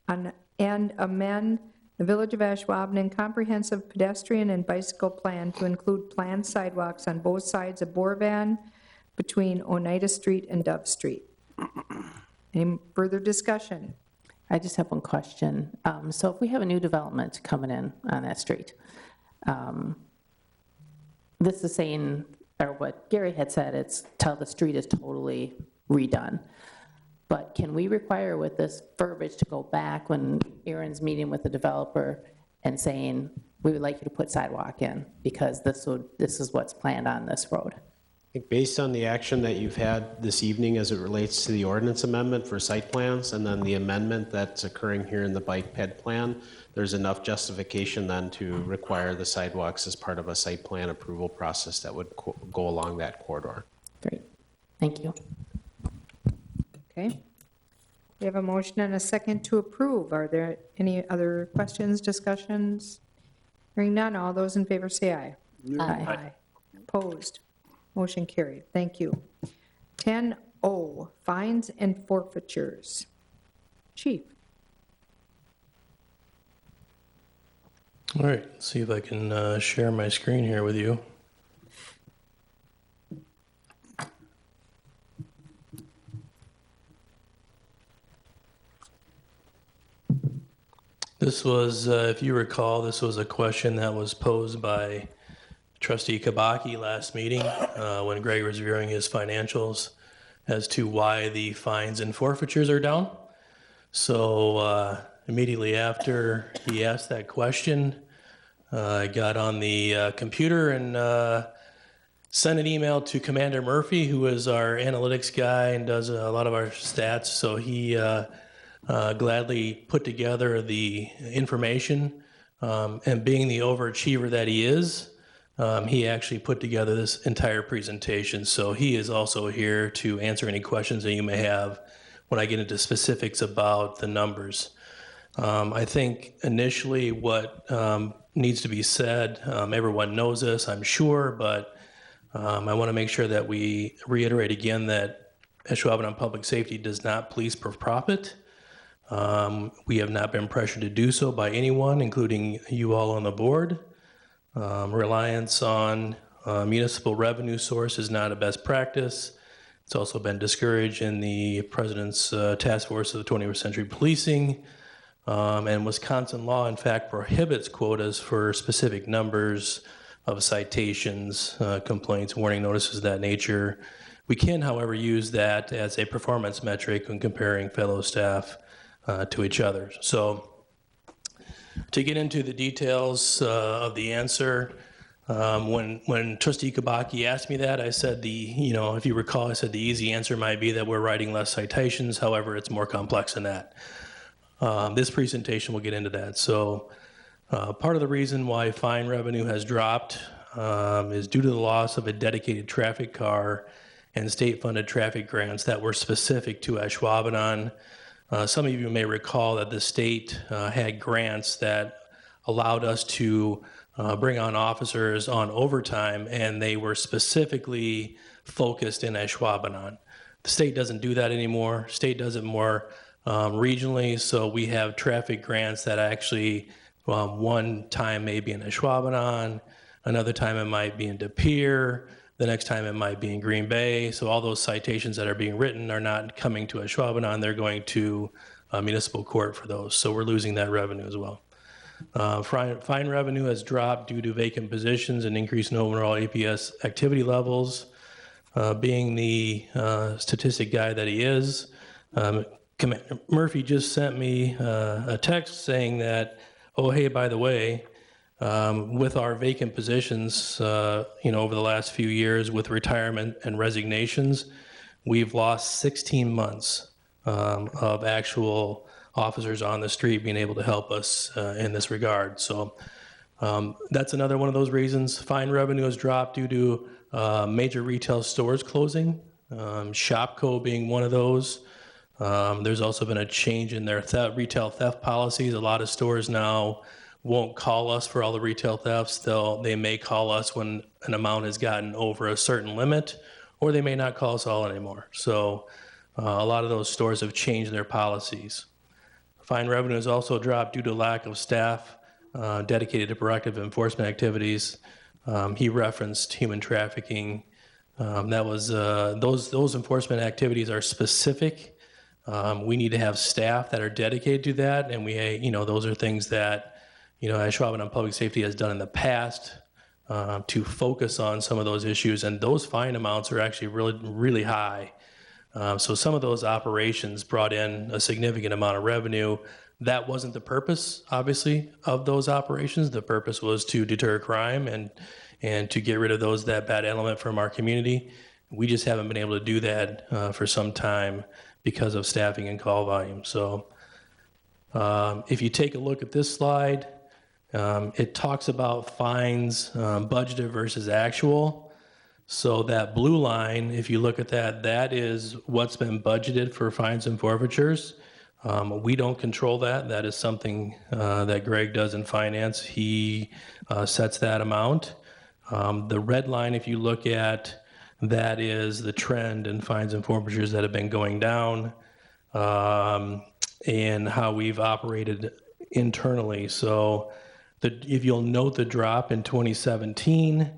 amend the Village of Ashwaubenon Comprehensive Pedestrian and Bicycle Plan to include planned sidewalks on both sides of Borvan between Oneida Street and Dove Street. Any further discussion? I just have one question. So if we have a new development coming in on that street, this is saying, or what Gary had said, it's till the street is totally redone. But can we require with this verbiage to go back when Aaron's meeting with the developer and saying, we would like you to put sidewalk in because this is what's planned on this road? I think based on the action that you've had this evening as it relates to the ordinance amendment for site plans and then the amendment that's occurring here in the bike ped plan, there's enough justification then to require the sidewalks as part of a site plan approval process that would go along that corridor. Great. Thank you. Okay. We have a motion and a second to approve. Are there any other questions, discussions? Hearing none, all those in favor say aye. Aye. Opposed? Motion carried. Thank you. 10O, fines and forfeitures. Chief. All right, let's see if I can share my screen here with you. This was, if you recall, this was a question that was posed by Trustee Kabaki last meeting when Greg was reviewing his financials as to why the fines and forfeitures are down. So immediately after he asked that question, I got on the computer and sent an email to Commander Murphy, who is our analytics guy and does a lot of our stats. So he gladly put together the information, and being the overachiever that he is, he actually put together this entire presentation. So he is also here to answer any questions that you may have when I get into specifics about the numbers. I think initially what needs to be said, everyone knows this, I'm sure, but I want to make sure that we reiterate again that Ashwaubenon Public Safety does not police for profit. We have not been pressured to do so by anyone, including you all on the board. Reliance on municipal revenue source is not a best practice. It's also been discouraged in the President's Task Force of the 21st Century Policing. And Wisconsin law, in fact, prohibits quotas for specific numbers of citations, complaints, warning notices of that nature. We can, however, use that as a performance metric when comparing fellow staff to each other. So to get into the details of the answer, when Trustee Kabaki asked me that, I said if you recall, I said the easy answer might be that we're writing less citations. However, it's more complex than that. This presentation will get into that. So part of the reason why fine revenue has dropped is due to the loss of a dedicated traffic car and state-funded traffic grants that were specific to Ashwaubenon. Some of you may recall that the state had grants that allowed us to bring on officers on overtime, and they were specifically focused in Ashwaubenon. The state doesn't do that anymore. State does it more regionally, so we have traffic grants that actually one time may be in Ashwaubenon, another time it might be in De Pere, the next time it might be in Green Bay. So all those citations that are being written are not coming to Ashwaubenon, they're going to municipal court for those. So we're losing that revenue as well. Fine revenue has dropped due to vacant positions and increase in overall APS activity levels. Being the statistic guy that he is, Commander Murphy just sent me a text saying that, oh, hey, by the way, with our vacant positions, over the last few years with retirement and resignations, we've lost 16 months of actual officers on the street being able to help us in this regard. So that's another one of those reasons. Fine revenue has dropped due to major retail stores closing, Shopco being one of those. There's also been a change in their retail theft policies. A lot of stores now won't call us for all the retail thefts. They may call us when an amount has gotten over a certain limit, or they may not call us all anymore. So a lot of those stores have changed their policies. Fine revenue has also dropped due to lack of staff dedicated to proactive enforcement activities. He referenced human trafficking. That was those enforcement activities are specific. We need to have staff that are dedicated to that, and those are things that Ashwaubenon Public Safety has done in the past to focus on some of those issues, and those fine amounts are actually really, really high. So some of those operations brought in a significant amount of revenue. That wasn't the purpose, obviously, of those operations. The purpose was to deter crime and to get rid of that bad element from our community. We just haven't been able to do that for some time because of staffing and call volume. So if you take a look at this slide, it talks about fines budgeted versus actual. So that blue line, if you look at that, that is what's been budgeted for fines and forfeitures. We don't control that. That is something that Greg does in finance. He sets that amount. The red line, if you look at, that is the trend in fines and forfeitures that have been going down and how we've operated internally. So if you'll note the drop in 2017,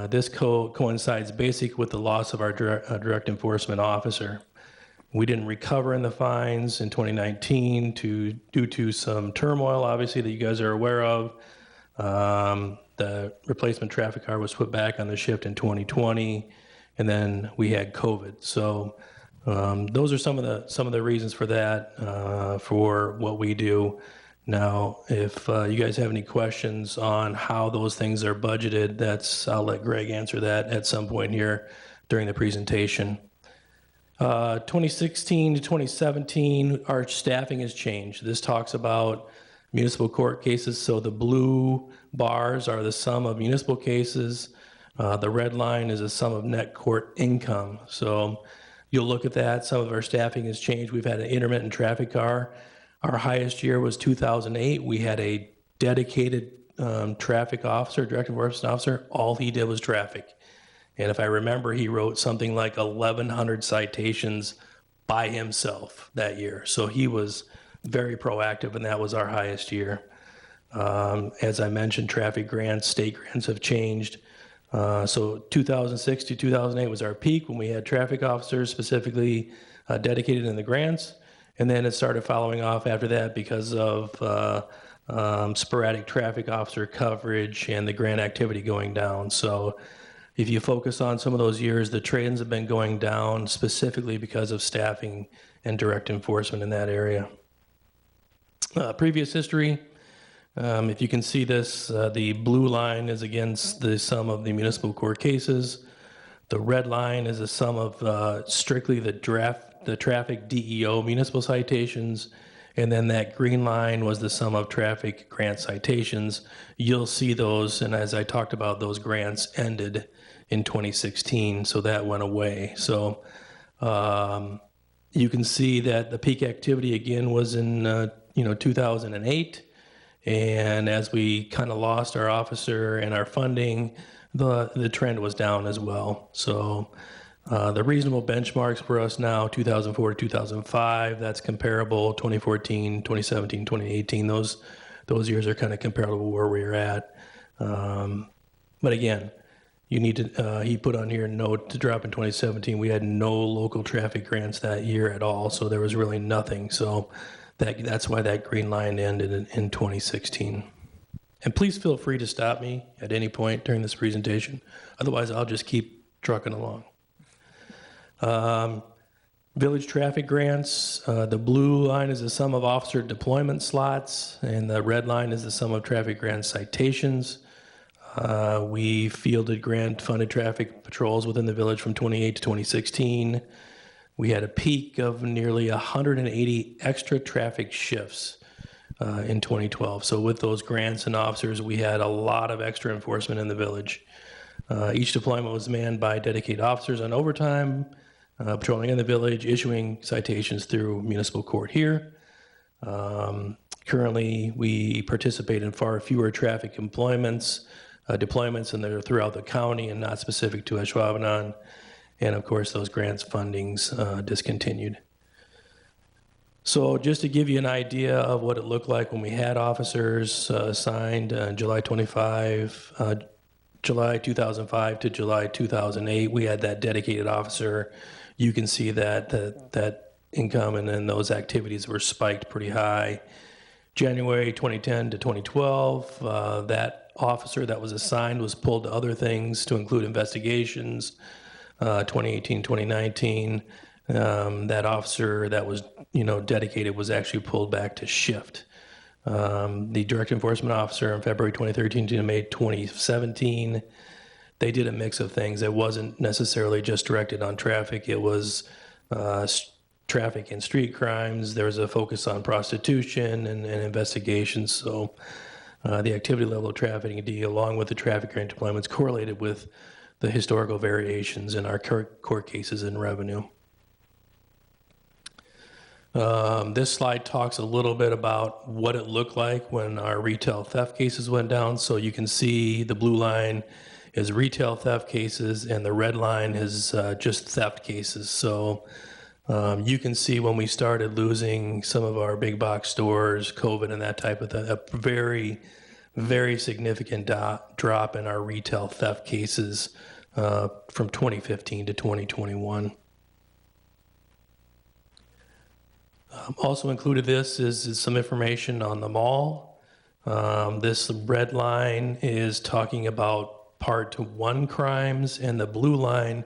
this coincides basically with the loss of our direct enforcement officer. We didn't recover in the fines in 2019 due to some turmoil, obviously, that you guys are aware of. The replacement traffic car was put back on the shift in 2020, and then we had COVID. So those are some of the reasons for that, for what we do. Now, if you guys have any questions on how those things are budgeted, I'll let Greg answer that at some point here during the presentation. 2016 to 2017, our staffing has changed. This talks about municipal court cases. So the blue bars are the sum of municipal cases. The red line is the sum of net court income. So you'll look at that. Some of our staffing has changed. We've had an intermittent traffic car. Our highest year was 2008. We had a dedicated traffic officer, direct enforcement officer. All he did was traffic. And if I remember, he wrote something like 1,100 citations by himself that year. So he was very proactive, and that was our highest year. As I mentioned, traffic grants, state grants have changed. So 2006 to 2008 was our peak when we had traffic officers specifically dedicated in the grants. And then it started following off after that because of sporadic traffic officer coverage and the grant activity going down. So if you focus on some of those years, the trends have been going down specifically because of staffing and direct enforcement in that area. Previous history, if you can see this, the blue line is against the sum of the municipal court cases. The red line is a sum of strictly the traffic DEO municipal citations, and then that green line was the sum of traffic grant citations. You'll see those, and as I talked about, those grants ended in 2016, so that went away. So you can see that the peak activity again was in 2008, and as we kind of lost our officer and our funding, the trend was down as well. So the reasonable benchmarks for us now, 2004 to 2005, that's comparable. 2014, 2017, 2018, those years are kind of comparable where we're at. But again, you need to, he put on here, note to drop in 2017, we had no local traffic grants that year at all, so there was really nothing. So that's why that green line ended in 2016. And please feel free to stop me at any point during this presentation. Otherwise, I'll just keep trucking along. Village traffic grants, the blue line is the sum of officer deployment slots, and the red line is the sum of traffic grant citations. We fielded grant-funded traffic patrols within the village from 2008 to 2016. We had a peak of nearly 180 extra traffic shifts in 2012. So with those grants and officers, we had a lot of extra enforcement in the village. Each deployment was manned by dedicated officers on overtime, patrolling in the village, issuing citations through municipal court here. Currently, we participate in far fewer traffic deployments, and they're throughout the county and not specific to Ashwaubenon. And of course, those grants fundings discontinued. So just to give you an idea of what it looked like when we had officers assigned July 2005 to July 2008, we had that dedicated officer. You can see that income and then those activities were spiked pretty high. January 2010 to 2012, that officer that was assigned was pulled to other things to include investigations. 2018, 2019, that officer that was dedicated was actually pulled back to shift. The direct enforcement officer in February 2013 to May 2017, they did a mix of things. It wasn't necessarily just directed on traffic. It was traffic and street crimes. There was a focus on prostitution and investigations. So the activity level of trafficking D, along with the traffic grant deployments, correlated with the historical variations in our court cases and revenue. This slide talks a little bit about what it looked like when our retail theft cases went down. So you can see the blue line is retail theft cases and the red line is just theft cases. So you can see when we started losing some of our big box stores, COVID and that type of thing, a very, very significant drop in our retail theft cases from 2015 to 2021. Also included this is some information on the mall. This red line is talking about Part 1 crimes, and the blue line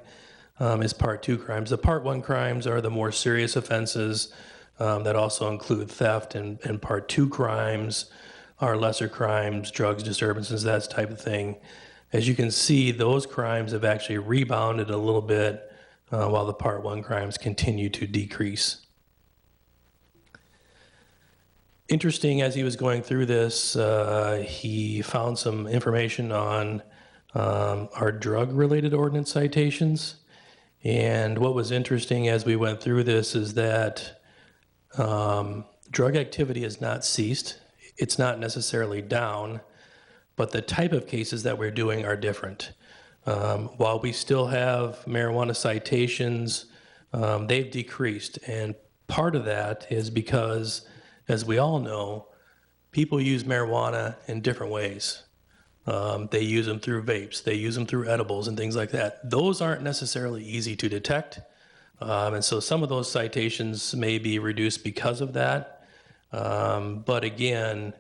is Part 2 crimes. The Part 1 crimes are the more serious offenses that also include theft, and Part 2 crimes are lesser crimes, drugs, disturbances, that type of thing. As you can see, those crimes have actually rebounded a little bit while the Part 1 crimes continue to decrease. Interesting, as he was going through this, he found some information on our drug-related ordinance citations. And what was interesting as we went through this is that drug activity has not ceased. It's not necessarily down, but the type of cases that we're doing are different. While we still have marijuana citations, they've decreased. And part of that is because as we all know, people use marijuana in different ways. They use them through vapes, they use them through edibles and things like that. Those aren't necessarily easy to detect. And so some of those citations may be reduced because of that. But again,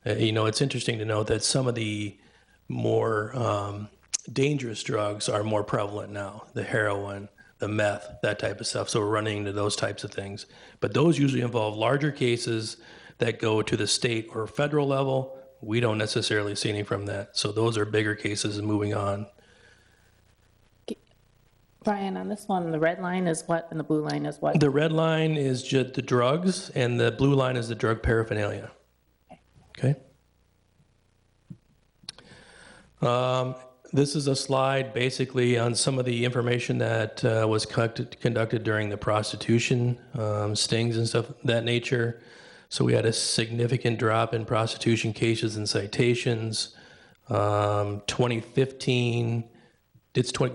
it's interesting to note that some of the more dangerous drugs are more prevalent now, the heroin, the meth, that type of stuff. So we're running into those types of things. But those usually involve larger cases that go to the state or federal level. We don't necessarily see any from that. So those are bigger cases and moving on. Brian, on this one, the red line is what and the blue line is what? The red line is just the drugs and the blue line is the drug paraphernalia. Okay. This is a slide basically on some of the information that was conducted during the prostitution stings and stuff of that nature. So we had a significant drop in prostitution cases and citations. 2015,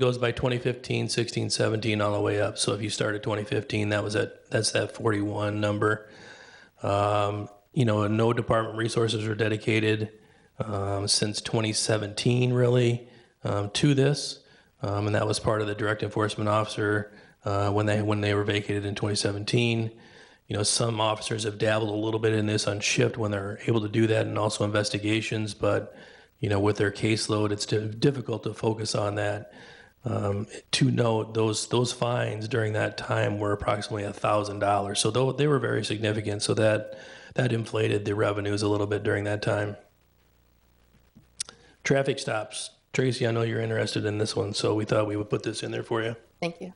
goes by 2015, 16, 17, all the way up. So if you start at 2015, that's that 41 number. No department resources were dedicated since 2017, really, to this. And that was part of the direct enforcement officer when they were vacated in 2017. Some officers have dabbled a little bit in this on shift when they're able to do that, and also investigations, but with their caseload, it's difficult to focus on that. To note, those fines during that time were approximately $1,000. So they were very significant. So that inflated the revenues a little bit during that time. Traffic stops. Tracy, I know you're interested in this one, so we thought we would put this in there for you. Thank you.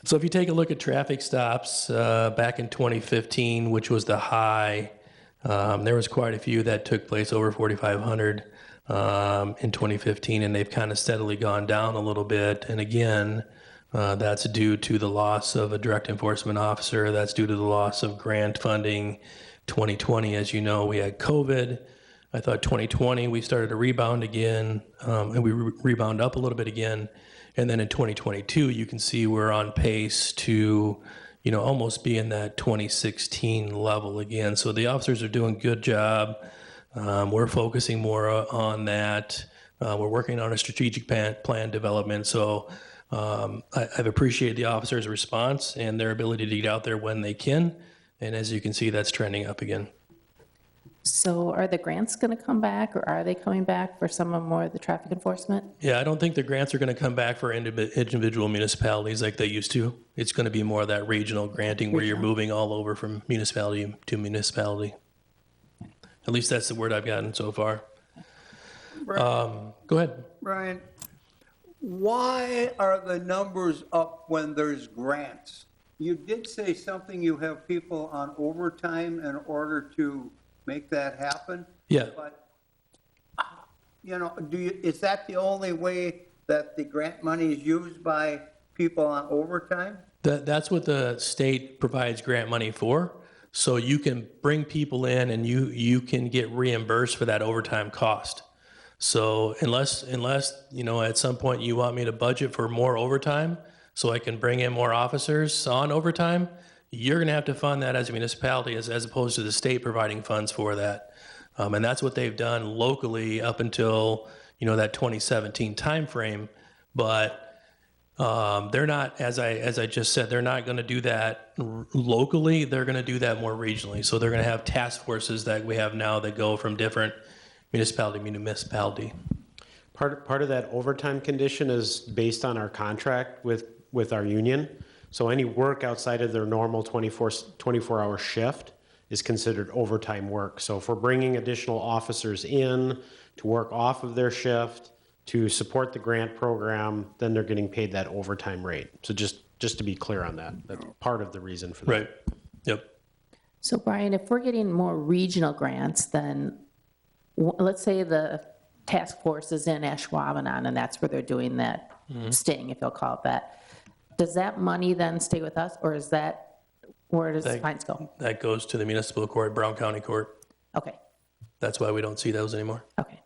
So if you take a look at traffic stops back in 2015, which was the high, there was quite a few that took place, over 4,500 in 2015, and they've kind of steadily gone down a little bit. And again, that's due to the loss of a direct enforcement officer. That's due to the loss of grant funding. 2020, as you know, we had COVID. I thought 2020 we started to rebound again, and we rebound up a little bit again. And then in 2022, you can see we're on pace to, almost be in that 2016 level again. So the officers are doing a good job. We're focusing more on that. We're working on a strategic plan development. So I've appreciated the officers' response and their ability to get out there when they can. And as you can see, that's trending up again. So are the grants going to come back, or are they coming back for some of more of the traffic enforcement? Yeah, I don't think the grants are going to come back for individual municipalities like they used to. It's going to be more of that regional granting where you're moving all over from municipality to municipality. At least that's the word I've gotten so far. Go ahead. Brian, why are the numbers up when there's grants? You did say something, you have people on overtime in order to make that happen? Yeah. But, is that the only way that the grant money is used by people on overtime? That's what the state provides grant money for. So you can bring people in and you can get reimbursed for that overtime cost. So unless at some point you want me to budget for more overtime so I can bring in more officers on overtime, you're going to have to fund that as a municipality as opposed to the state providing funds for that. And that's what they've done locally up until, that 2017 timeframe. But they're not, as I just said, they're not going to do that locally. They're going to do that more regionally. So they're going to have task forces that we have now that go from different municipality to municipality. Part of that overtime condition is based on our contract with our union. So any work outside of their normal 24-hour shift is considered overtime work. So if we're bringing additional officers in to work off of their shift to support the grant program, then they're getting paid that overtime rate. So just to be clear on that, that's part of the reason for that. Right. Yep. So Brian, if we're getting more regional grants, then let's say the task force is in Ashwaubenon and that's where they're doing that sting, if you'll call it that. Does that money then stay with us, or is that, where does the fines go? That goes to the municipal court, Brown County Court. Okay. That's why we don't see those anymore. Okay.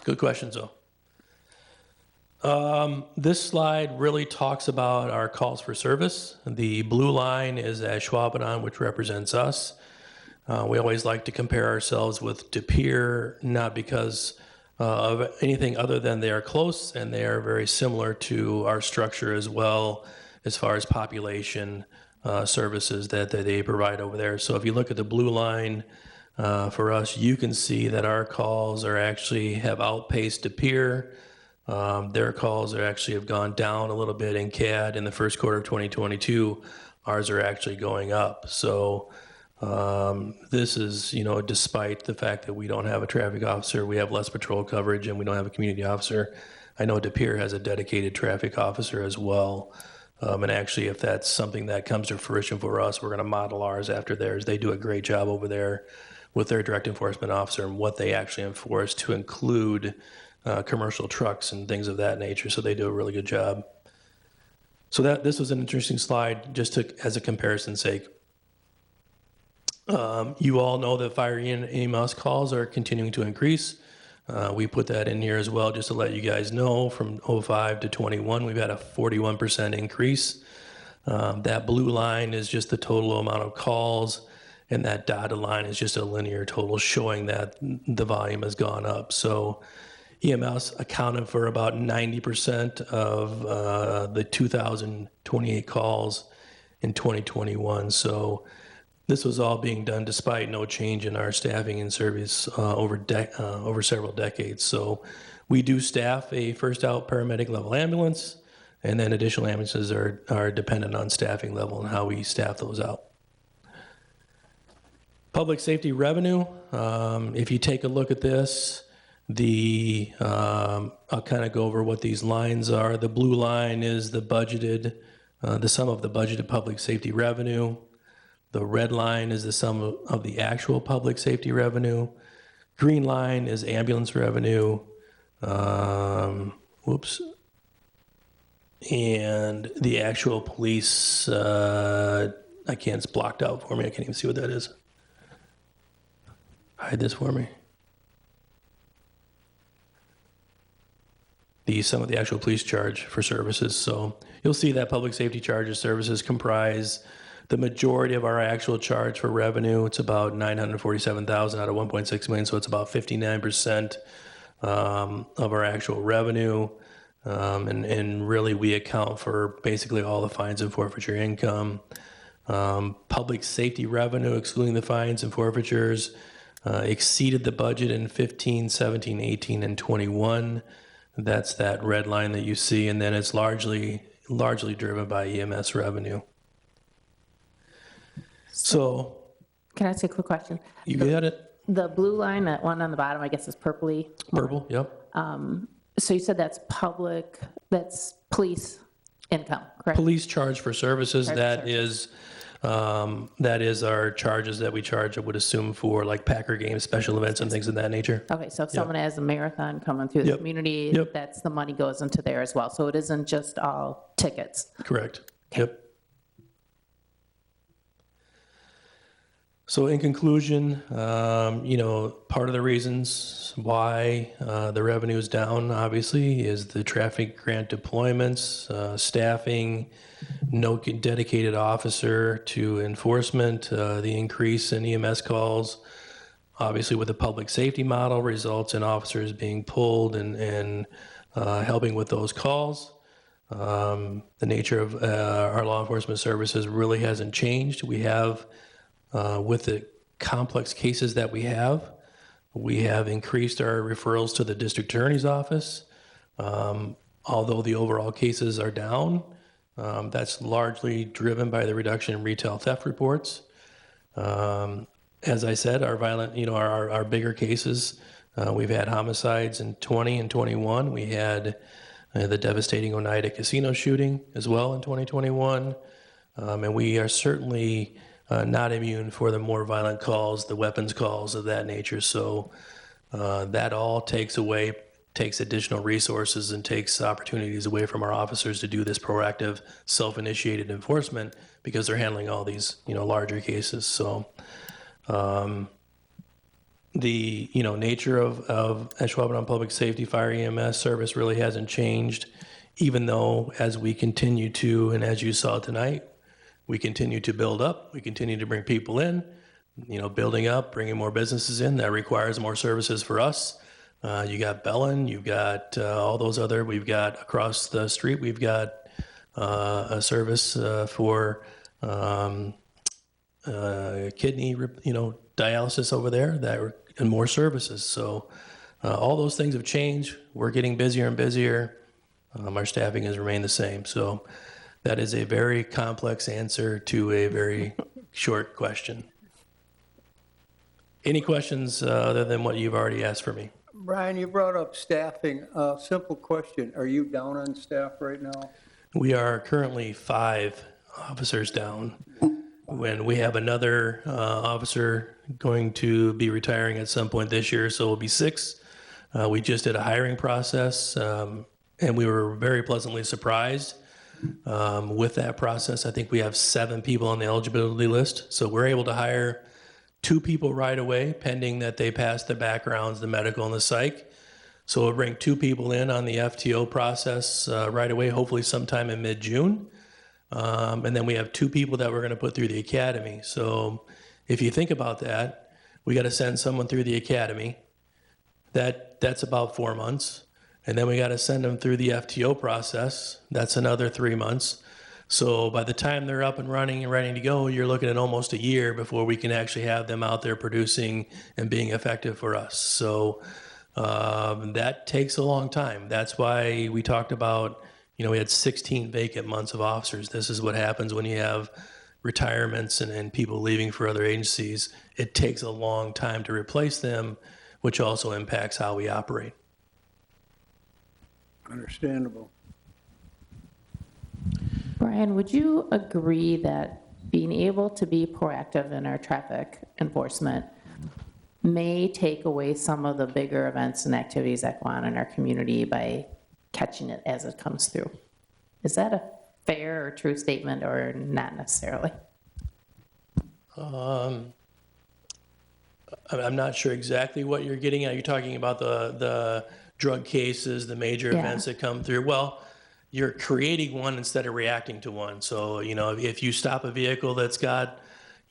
Good questions, though. This slide really talks about our calls for service. The blue line is Ashwaubenon, which represents us. We always like to compare ourselves with De Pere, not because of anything other than they are close and they are very similar to our structure as well as far as population services that they provide over there. So if you look at the blue line for us, you can see that our calls are actually have outpaced De Pere. Their calls are actually have gone down a little bit in CAD in the first quarter of 2022. Ours are actually going up. So this is, you know, despite the fact that we don't have a traffic officer, we have less patrol coverage, and we don't have a community officer. I know De Pere has a dedicated traffic officer as well. And actually, if that's something that comes to fruition for us, we're going to model ours after theirs. They do a great job over there with their direct enforcement officer and what they actually enforce, to include commercial trucks and things of that nature. So they do a really good job. So this was an interesting slide, just as a comparison's sake. You all know that fire and EMS calls are continuing to increase. We put that in here as well, just to let you guys know. From 05 to 21, we've had a 41% increase. That blue line is just the total amount of calls, and that dotted line is just a linear total showing that the volume has gone up. So EMS accounted for about 90% of the 2,028 calls in 2021. So this was all being done despite no change in our staffing and service over several decades. So we do staff a first out paramedic level ambulance, and then additional ambulances are dependent on staffing level and how we staff those out. Public safety revenue, if you take a look at this, I'll kind of go over what these lines are. The blue line is the budgeted, the sum of the budgeted public safety revenue. The red line is the sum of the actual public safety revenue. Green line is ambulance revenue. And the actual police, it's blocked out for me. I can't even see what that is. Hide this for me. The sum of the actual police charge for services. So you'll see that public safety charges services comprise the majority of our actual charge for revenue. It's about $947,000 out of $1.6 million, so it's about 59% of our actual revenue. And really, we account for basically all the fines and forfeiture income. Public safety revenue, excluding the fines and forfeitures, exceeded the budget in 15, 17, 18, and 21. That's that red line that you see, and then it's largely driven by EMS revenue. So, can I ask you a quick question? You got it. The blue line, that one on the bottom, I guess is purpley. Purple, yep. So you said that's police income, correct? Police charge for services. That is our charges that we charge, I would assume, for like Packer games, special events, and things of that nature. Okay, so if someone has a marathon coming through the community, that's the money goes into there as well. So it isn't just all tickets. Correct. Okay. Yep. So in conclusion, part of the reasons why the revenue is down, obviously, is the traffic grant deployments, staffing, no dedicated officer to enforcement, the increase in EMS calls, obviously with the public safety model results in officers being pulled and helping with those calls. The nature of our law enforcement services really hasn't changed. We have with the complex cases that we have increased our referrals to the district attorney's office. Although the overall cases are down, that's largely driven by the reduction in retail theft reports. As I said, our violent, our bigger cases, we've had homicides in 20 and 21. We had the devastating Oneida casino shooting as well in 2021. And we are certainly not immune for the more violent calls, the weapons calls of that nature. So that all takes additional resources and takes opportunities away from our officers to do this proactive, self-initiated enforcement because they're handling all these, larger cases. So the, nature of Ashwaubenon Public Safety Fire EMS service really hasn't changed, even though as we continue to, and as you saw tonight, we continue to build up, we continue to bring people in, building up, bringing more businesses in, that requires more services for us. You got Bellin, you've got all those other, we've got across the street, we've got a service for kidney, dialysis over there, and more services. So all those things have changed. We're getting busier and busier. Our staffing has remained the same. So that is a very complex answer to a very short question. Any questions other than what you've already asked for me? Brian, you brought up staffing. Simple question. Are you down on staff right now? We are currently 5 officers down. When we have another officer going to be retiring at some point this year, so it'll be 6. We just did a hiring process, and we were very pleasantly surprised with that process. I think we have 7 people on the eligibility list, so we're able to hire 2 people right away, pending that they pass the backgrounds, the medical and the psych. So we'll bring 2 people in on the FTO process right away, hopefully sometime in mid-June. And then we have 2 people that we're going to put through the academy. So if you think about that, we got to send someone through the academy. That's about 4 months. And then we got to send them through the FTO process. That's another 3 months. So by the time they're up and running and ready to go, you're looking at almost a year before we can actually have them out there producing and being effective for us. So that takes a long time. That's why we talked about, we had 16 vacant months of officers. This is what happens when you have retirements and people leaving for other agencies. It takes a long time to replace them, which also impacts how we operate. Understandable. Brian, would you agree that being able to be proactive in our traffic enforcement may take away some of the bigger events and activities that go on in our community by catching it as it comes through? Is that a fair or true statement, or not necessarily? I'm not sure exactly what you're getting at. You're talking about the drug cases, the major events that come through. Well, you're creating one instead of reacting to one. So, if you stop a vehicle that's got,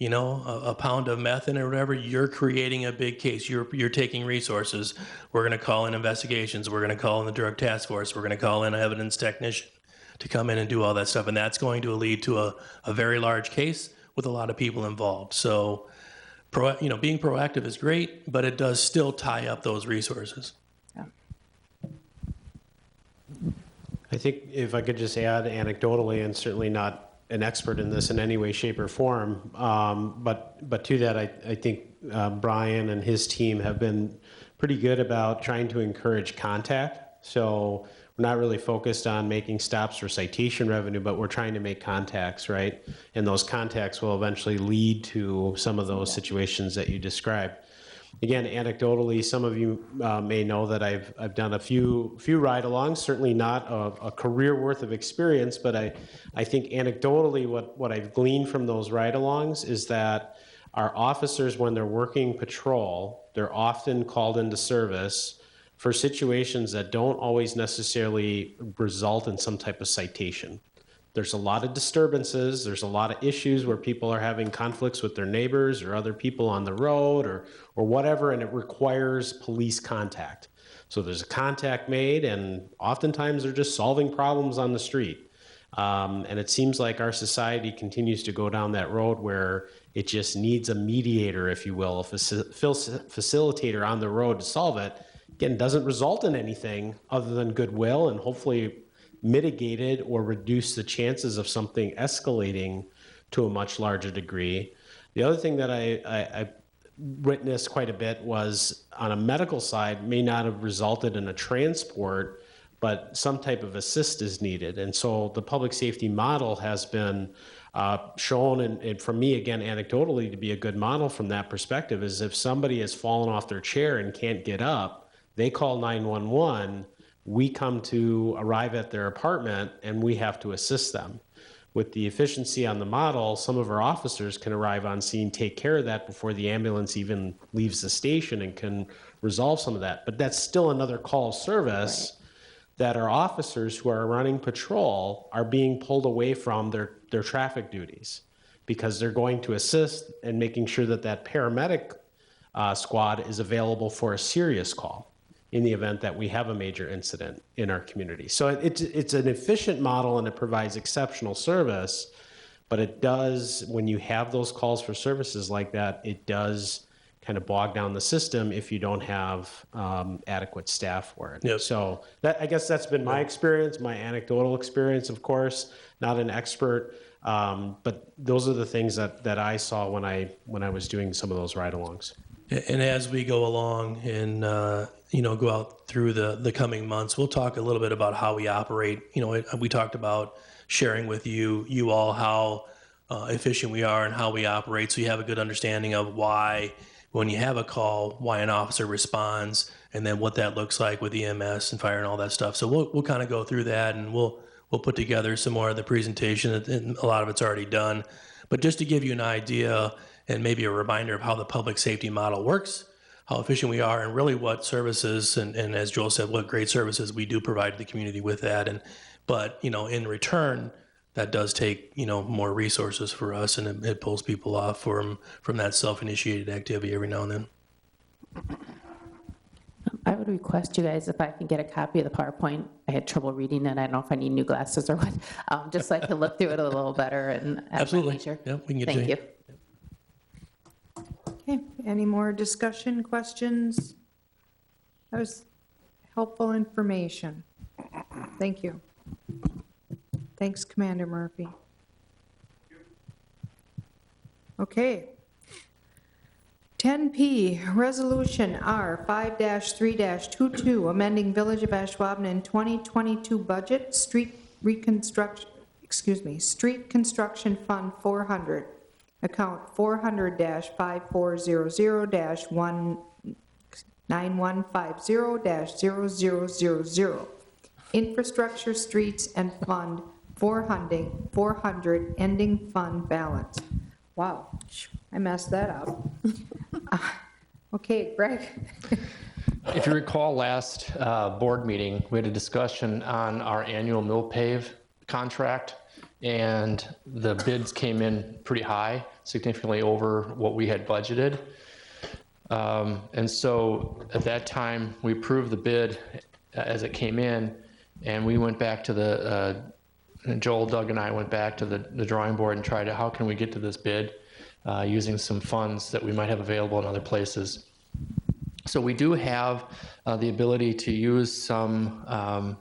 a pound of meth in it or whatever, you're creating a big case. You're taking resources. We're going to call in investigations. We're going to call in the drug task force. We're going to call in an evidence technician to come in and do all that stuff. And that's going to lead to a very large case with a lot of people involved. So, being proactive is great, but it does still tie up those resources. I think if I could just add anecdotally, and certainly not an expert in this in any way, shape, or form, but to that, I think Brian and his team have been pretty good about trying to encourage contact. So we're not really focused on making stops for citation revenue, but we're trying to make contacts, right? And those contacts will eventually lead to some of those situations that you described. Again, anecdotally, some of you may know that I've done a few ride-alongs, certainly not a career worth of experience, but I think anecdotally what I've gleaned from those ride-alongs is that our officers, when they're working patrol, they're often called into service for situations that don't always necessarily result in some type of citation. There's a lot of disturbances, there's a lot of issues where people are having conflicts with their neighbors or other people on the road or whatever, and it requires police contact. So there's a contact made, and oftentimes they're just solving problems on the street. And it seems like our society continues to go down that road where it just needs a mediator, if you will, a facilitator on the road to solve it. Again, doesn't result in anything other than goodwill and hopefully mitigated or reduce the chances of something escalating to a much larger degree. The other thing that I witnessed quite a bit was on a medical side may not have resulted in a transport, but some type of assist is needed. And so the public safety model has been shown, and for me, again, anecdotally, to be a good model from that perspective is if somebody has fallen off their chair and can't get up, they call 911, we come to arrive at their apartment and we have to assist them. with the efficiency on the model, some of our officers can arrive on scene, take care of that before the ambulance even leaves the station and can resolve some of that. But that's still another call service that our officers who are running patrol are being pulled away from their traffic duties because they're going to assist in making sure that that paramedic squad is available for a serious call in the event that we have a major incident in our community. So it's an efficient model and it provides exceptional service, but it does, when you have those calls for services like that, it does kind of bog down the system if you don't have adequate staff for it. Yep. So I guess that's been my experience, my anecdotal experience, of course, not an expert, but those are the things that I saw when I was doing some of those ride-alongs. And as we go along and, go out through the coming months, we'll talk a little bit about how we operate. We talked about sharing with you all how efficient we are and how we operate, so you have a good understanding of why, when you have a call, why an officer responds, and then what that looks like with EMS and fire and all that stuff. So we'll kind of go through that, and we'll put together some more of the presentation, and a lot of it's already done. But just to give you an idea and maybe a reminder of how the public safety model works, how efficient we are, and really what services, and as Joel said, what great services we do provide to the community with that. But in return, that does take, more resources for us, and it pulls people off from that self-initiated activity every now and then. I would request you guys if I can get a copy of the PowerPoint. I had trouble reading it. I don't know if I need new glasses or what, just so I can look through it a little better. And Absolutely. Yeah, we can get Thank you. Okay, any more discussion, questions? That was helpful information. Thank you. Thanks, Commander Murphy. Okay. 10P, Resolution R 5-3-22, amending Village of Ashwabnan 2022 budget, street construction fund 400, account 400-540-9150-0000, infrastructure, streets, and fund 400, ending fund balance. Wow, I messed that up. Okay, Greg. If you recall last board meeting, we had a discussion on our annual mill pave contract, and the bids came in pretty high, significantly over what we had budgeted. And so at that time, we approved the bid as it came in, and we went back to Joel, Doug, and I went back to the drawing board and tried to, how can we get to this bid using some funds that we might have available in other places. So we do have the ability to use some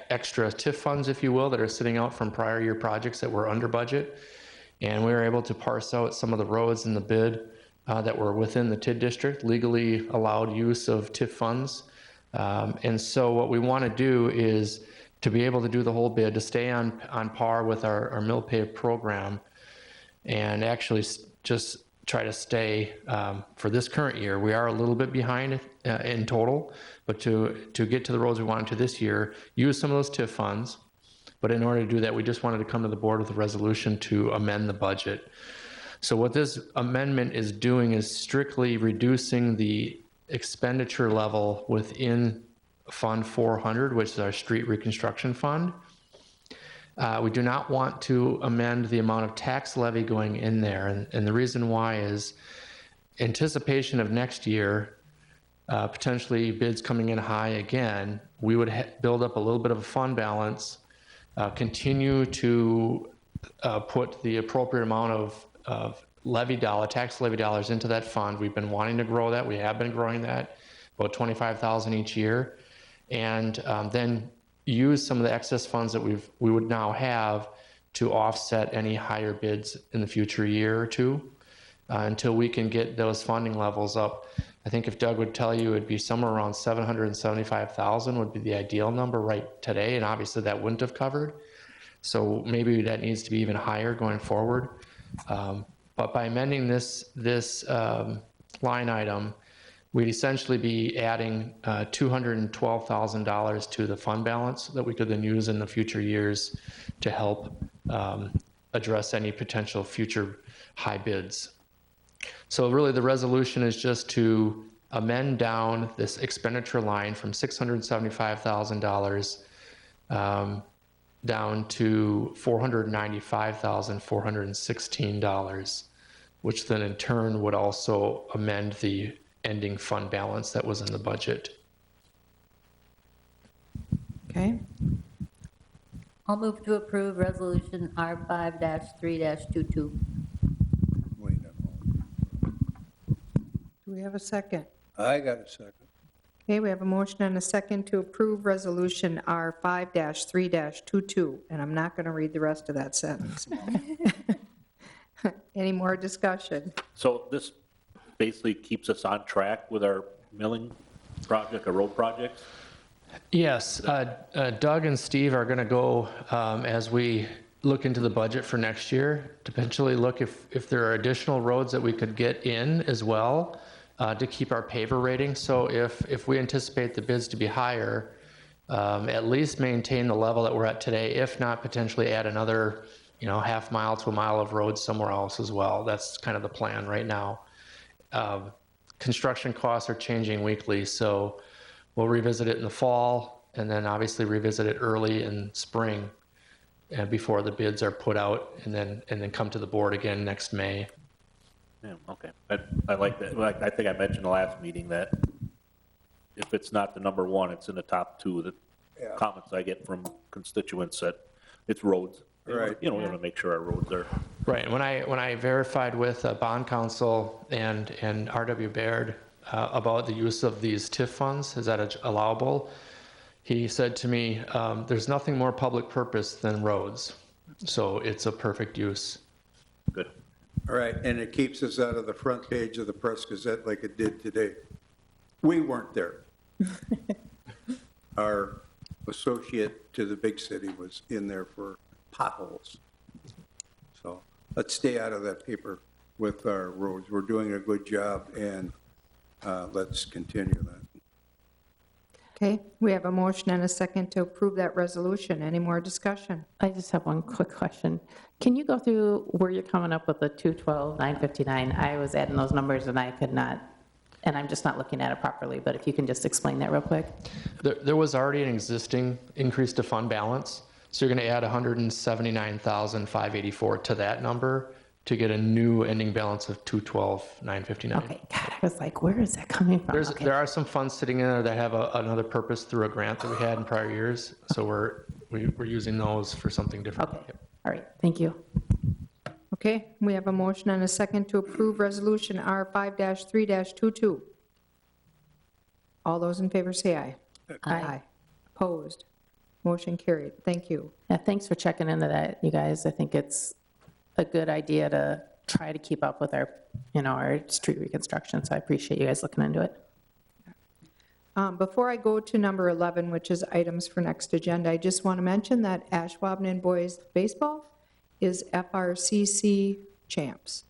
extra TIF funds, if you will, that are sitting out from prior year projects that were under budget. And we were able to parse out some of the roads in the bid that were within the TID district, legally allowed use of TIF funds. And so what we want to do is to be able to do the whole bid, to stay on par with our mill pave program, and actually just try to stay for this current year. We are a little bit behind in total, but to get to the roads we wanted to this year, use some of those TIF funds. But in order to do that, we just wanted to come to the board with a resolution to amend the budget. So what this amendment is doing is strictly reducing the expenditure level within Fund 400, which is our street reconstruction fund. We do not want to amend the amount of tax levy going in there. And the reason why is anticipation of next year, potentially bids coming in high again, we would build up a little bit of a fund balance, continue to put the appropriate amount of tax levy dollars into that fund. We've been wanting to grow that. We have been growing that, about $25,000 each year. And then use some of the excess funds that we would now have to offset any higher bids in the future year or two until we can get those funding levels up. I think if Doug would tell you, it'd be somewhere around 775,000 would be the ideal number right today, and obviously that wouldn't have covered. So maybe that needs to be even higher going forward. But by amending this line item, we'd essentially be adding $212,000 to the fund balance that we could then use in the future years to help address any potential future high bids. So really, the resolution is just to amend down this expenditure line from $675,000 down to $495,416, which then in turn would also amend the ending fund balance that was in the budget. Okay. I'll move to approve Resolution R5-3-22. Wait a moment. Do we have a second? I got a second. Okay, we have a motion and a second to approve Resolution R5-3-22, and I'm not going to read the rest of that sentence. Any more discussion? So this basically keeps us on track with our milling project, or road projects? Yes, Doug and Steve are going to go, as we look into the budget for next year, to potentially look if there are additional roads that we could get in as well to keep our paver rating. So if we anticipate the bids to be higher, at least maintain the level that we're at today, if not potentially add another, half mile to a mile of road somewhere else as well. That's kind of the plan right now. Construction costs are changing weekly, so we'll revisit it in the fall, and then obviously revisit it early in spring before the bids are put out, and then come to the board again next May. Yeah, okay. I like that. Like, I think I mentioned the last meeting that if it's not the number one, it's in the top two. The comments I get from constituents that it's roads. Right. We want to make sure our roads are. Right. And when I verified with bond counsel and R.W. Baird about the use of these TIF funds, is that allowable? He said to me, there's nothing more public purpose than roads. So it's a perfect use. Good. All right, and it keeps us out of the front page of the Press Gazette like it did today. We weren't there. Our associate to the big city was in there for potholes. So let's stay out of that paper with our roads. We're doing a good job, and let's continue that. Okay, we have a motion and a second to approve that resolution. Any more discussion? I just have one quick question. Can you go through where you're coming up with the 212, 959? I was adding those numbers and I could not, and I'm just not looking at it properly, but if you can just explain that real quick. There was already an existing increase to fund balance, so you're going to add 179,584 to that number to get a new ending balance of 212,959. Okay, God, I was like, where is that coming from? There are some funds sitting in there that have another purpose through a grant that we had in prior years, so we're using those for something different. Okay, all right, thank you. Okay, we have a motion and a second to approve Resolution R5-3-22. All those in favor say aye. Aye. Opposed? Motion carried. Thank you. Yeah, thanks for checking into that, you guys. I think it's a good idea to try to keep up with our, our street reconstruction, so I appreciate you guys looking into it. Before I go to number 11, which is items for next agenda, I just want to mention that Ashwabnan boys baseball is FRCC champs.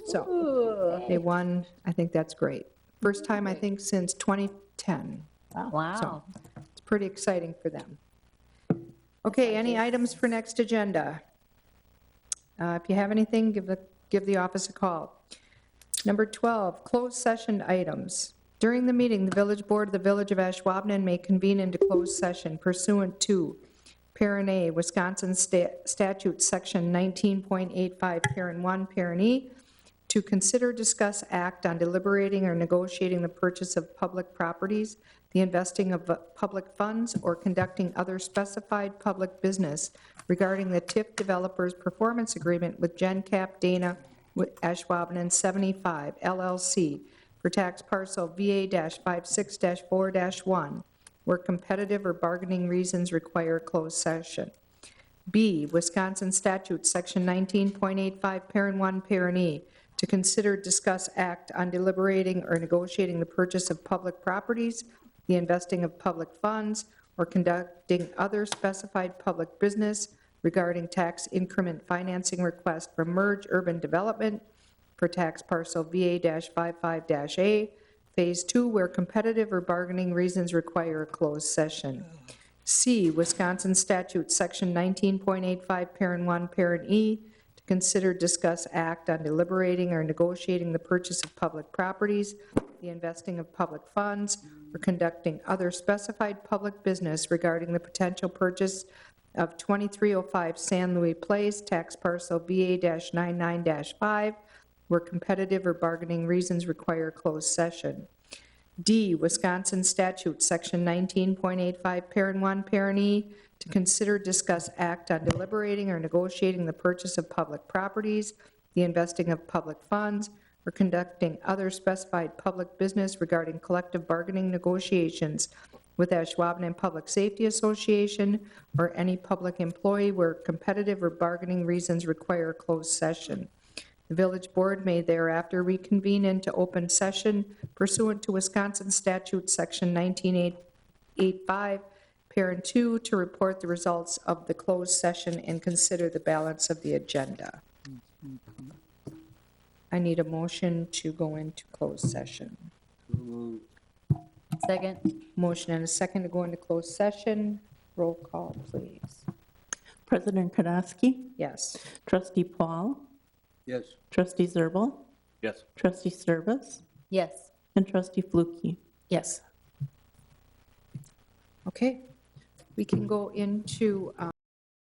So they won. I think that's great. First time, I think, since 2010. Wow. So it's pretty exciting for them. Okay, any items for next agenda? If you have anything, give the office a call. Number 12, closed session items. During the meeting, the village board of the Village of Ashwabnan may convene into closed session pursuant to Parent A, Wisconsin Statute Section 19.85, Parent 1, Parent E, to consider, discuss, act on deliberating or negotiating the purchase of public properties, the investing of public funds, or conducting other specified public business regarding the TIF developer's performance agreement with GenCap Dana Ashwabnan 75 LLC for tax parcel VA-56-4-1, where competitive or bargaining reasons require closed session. B, Wisconsin Statute Section 19.85, Parent 1, Parent E, to consider, discuss, act on deliberating or negotiating the purchase of public properties, the investing of public funds, or conducting other specified public business regarding tax increment financing request from Merge Urban Development for tax parcel VA-55-A, Phase 2, where competitive or bargaining reasons require a closed session. C, Wisconsin statute, section 19.85, parent 1, parent E, to consider, discuss, act on deliberating or negotiating the purchase of public properties, the investing of public funds, or conducting other specified public business regarding the potential purchase of 2305 San Luis Place, tax parcel BA-99-5, where competitive or bargaining reasons require closed session. D, Wisconsin statute, section 19.85, parent 1, parent E, to consider, discuss, act on deliberating or negotiating the purchase of public properties, the investing of public funds, or conducting other specified public business regarding collective bargaining negotiations with Ashwaubenon Public Safety Association or any public employee where competitive or bargaining reasons require closed session. The village board may thereafter reconvene into open session pursuant to Wisconsin statute section 19.85, parent 2, to report the results of the closed session and consider the balance of the agenda. I need a motion to go into closed session. Second. Motion and a second to go into closed session. Roll call, please. President Kardasky? Yes. Trustee Paul? Yes. Trustee Zerbal? Yes. Trustee Service? Yes. And Trustee Flukie? Yes. Okay. We can go into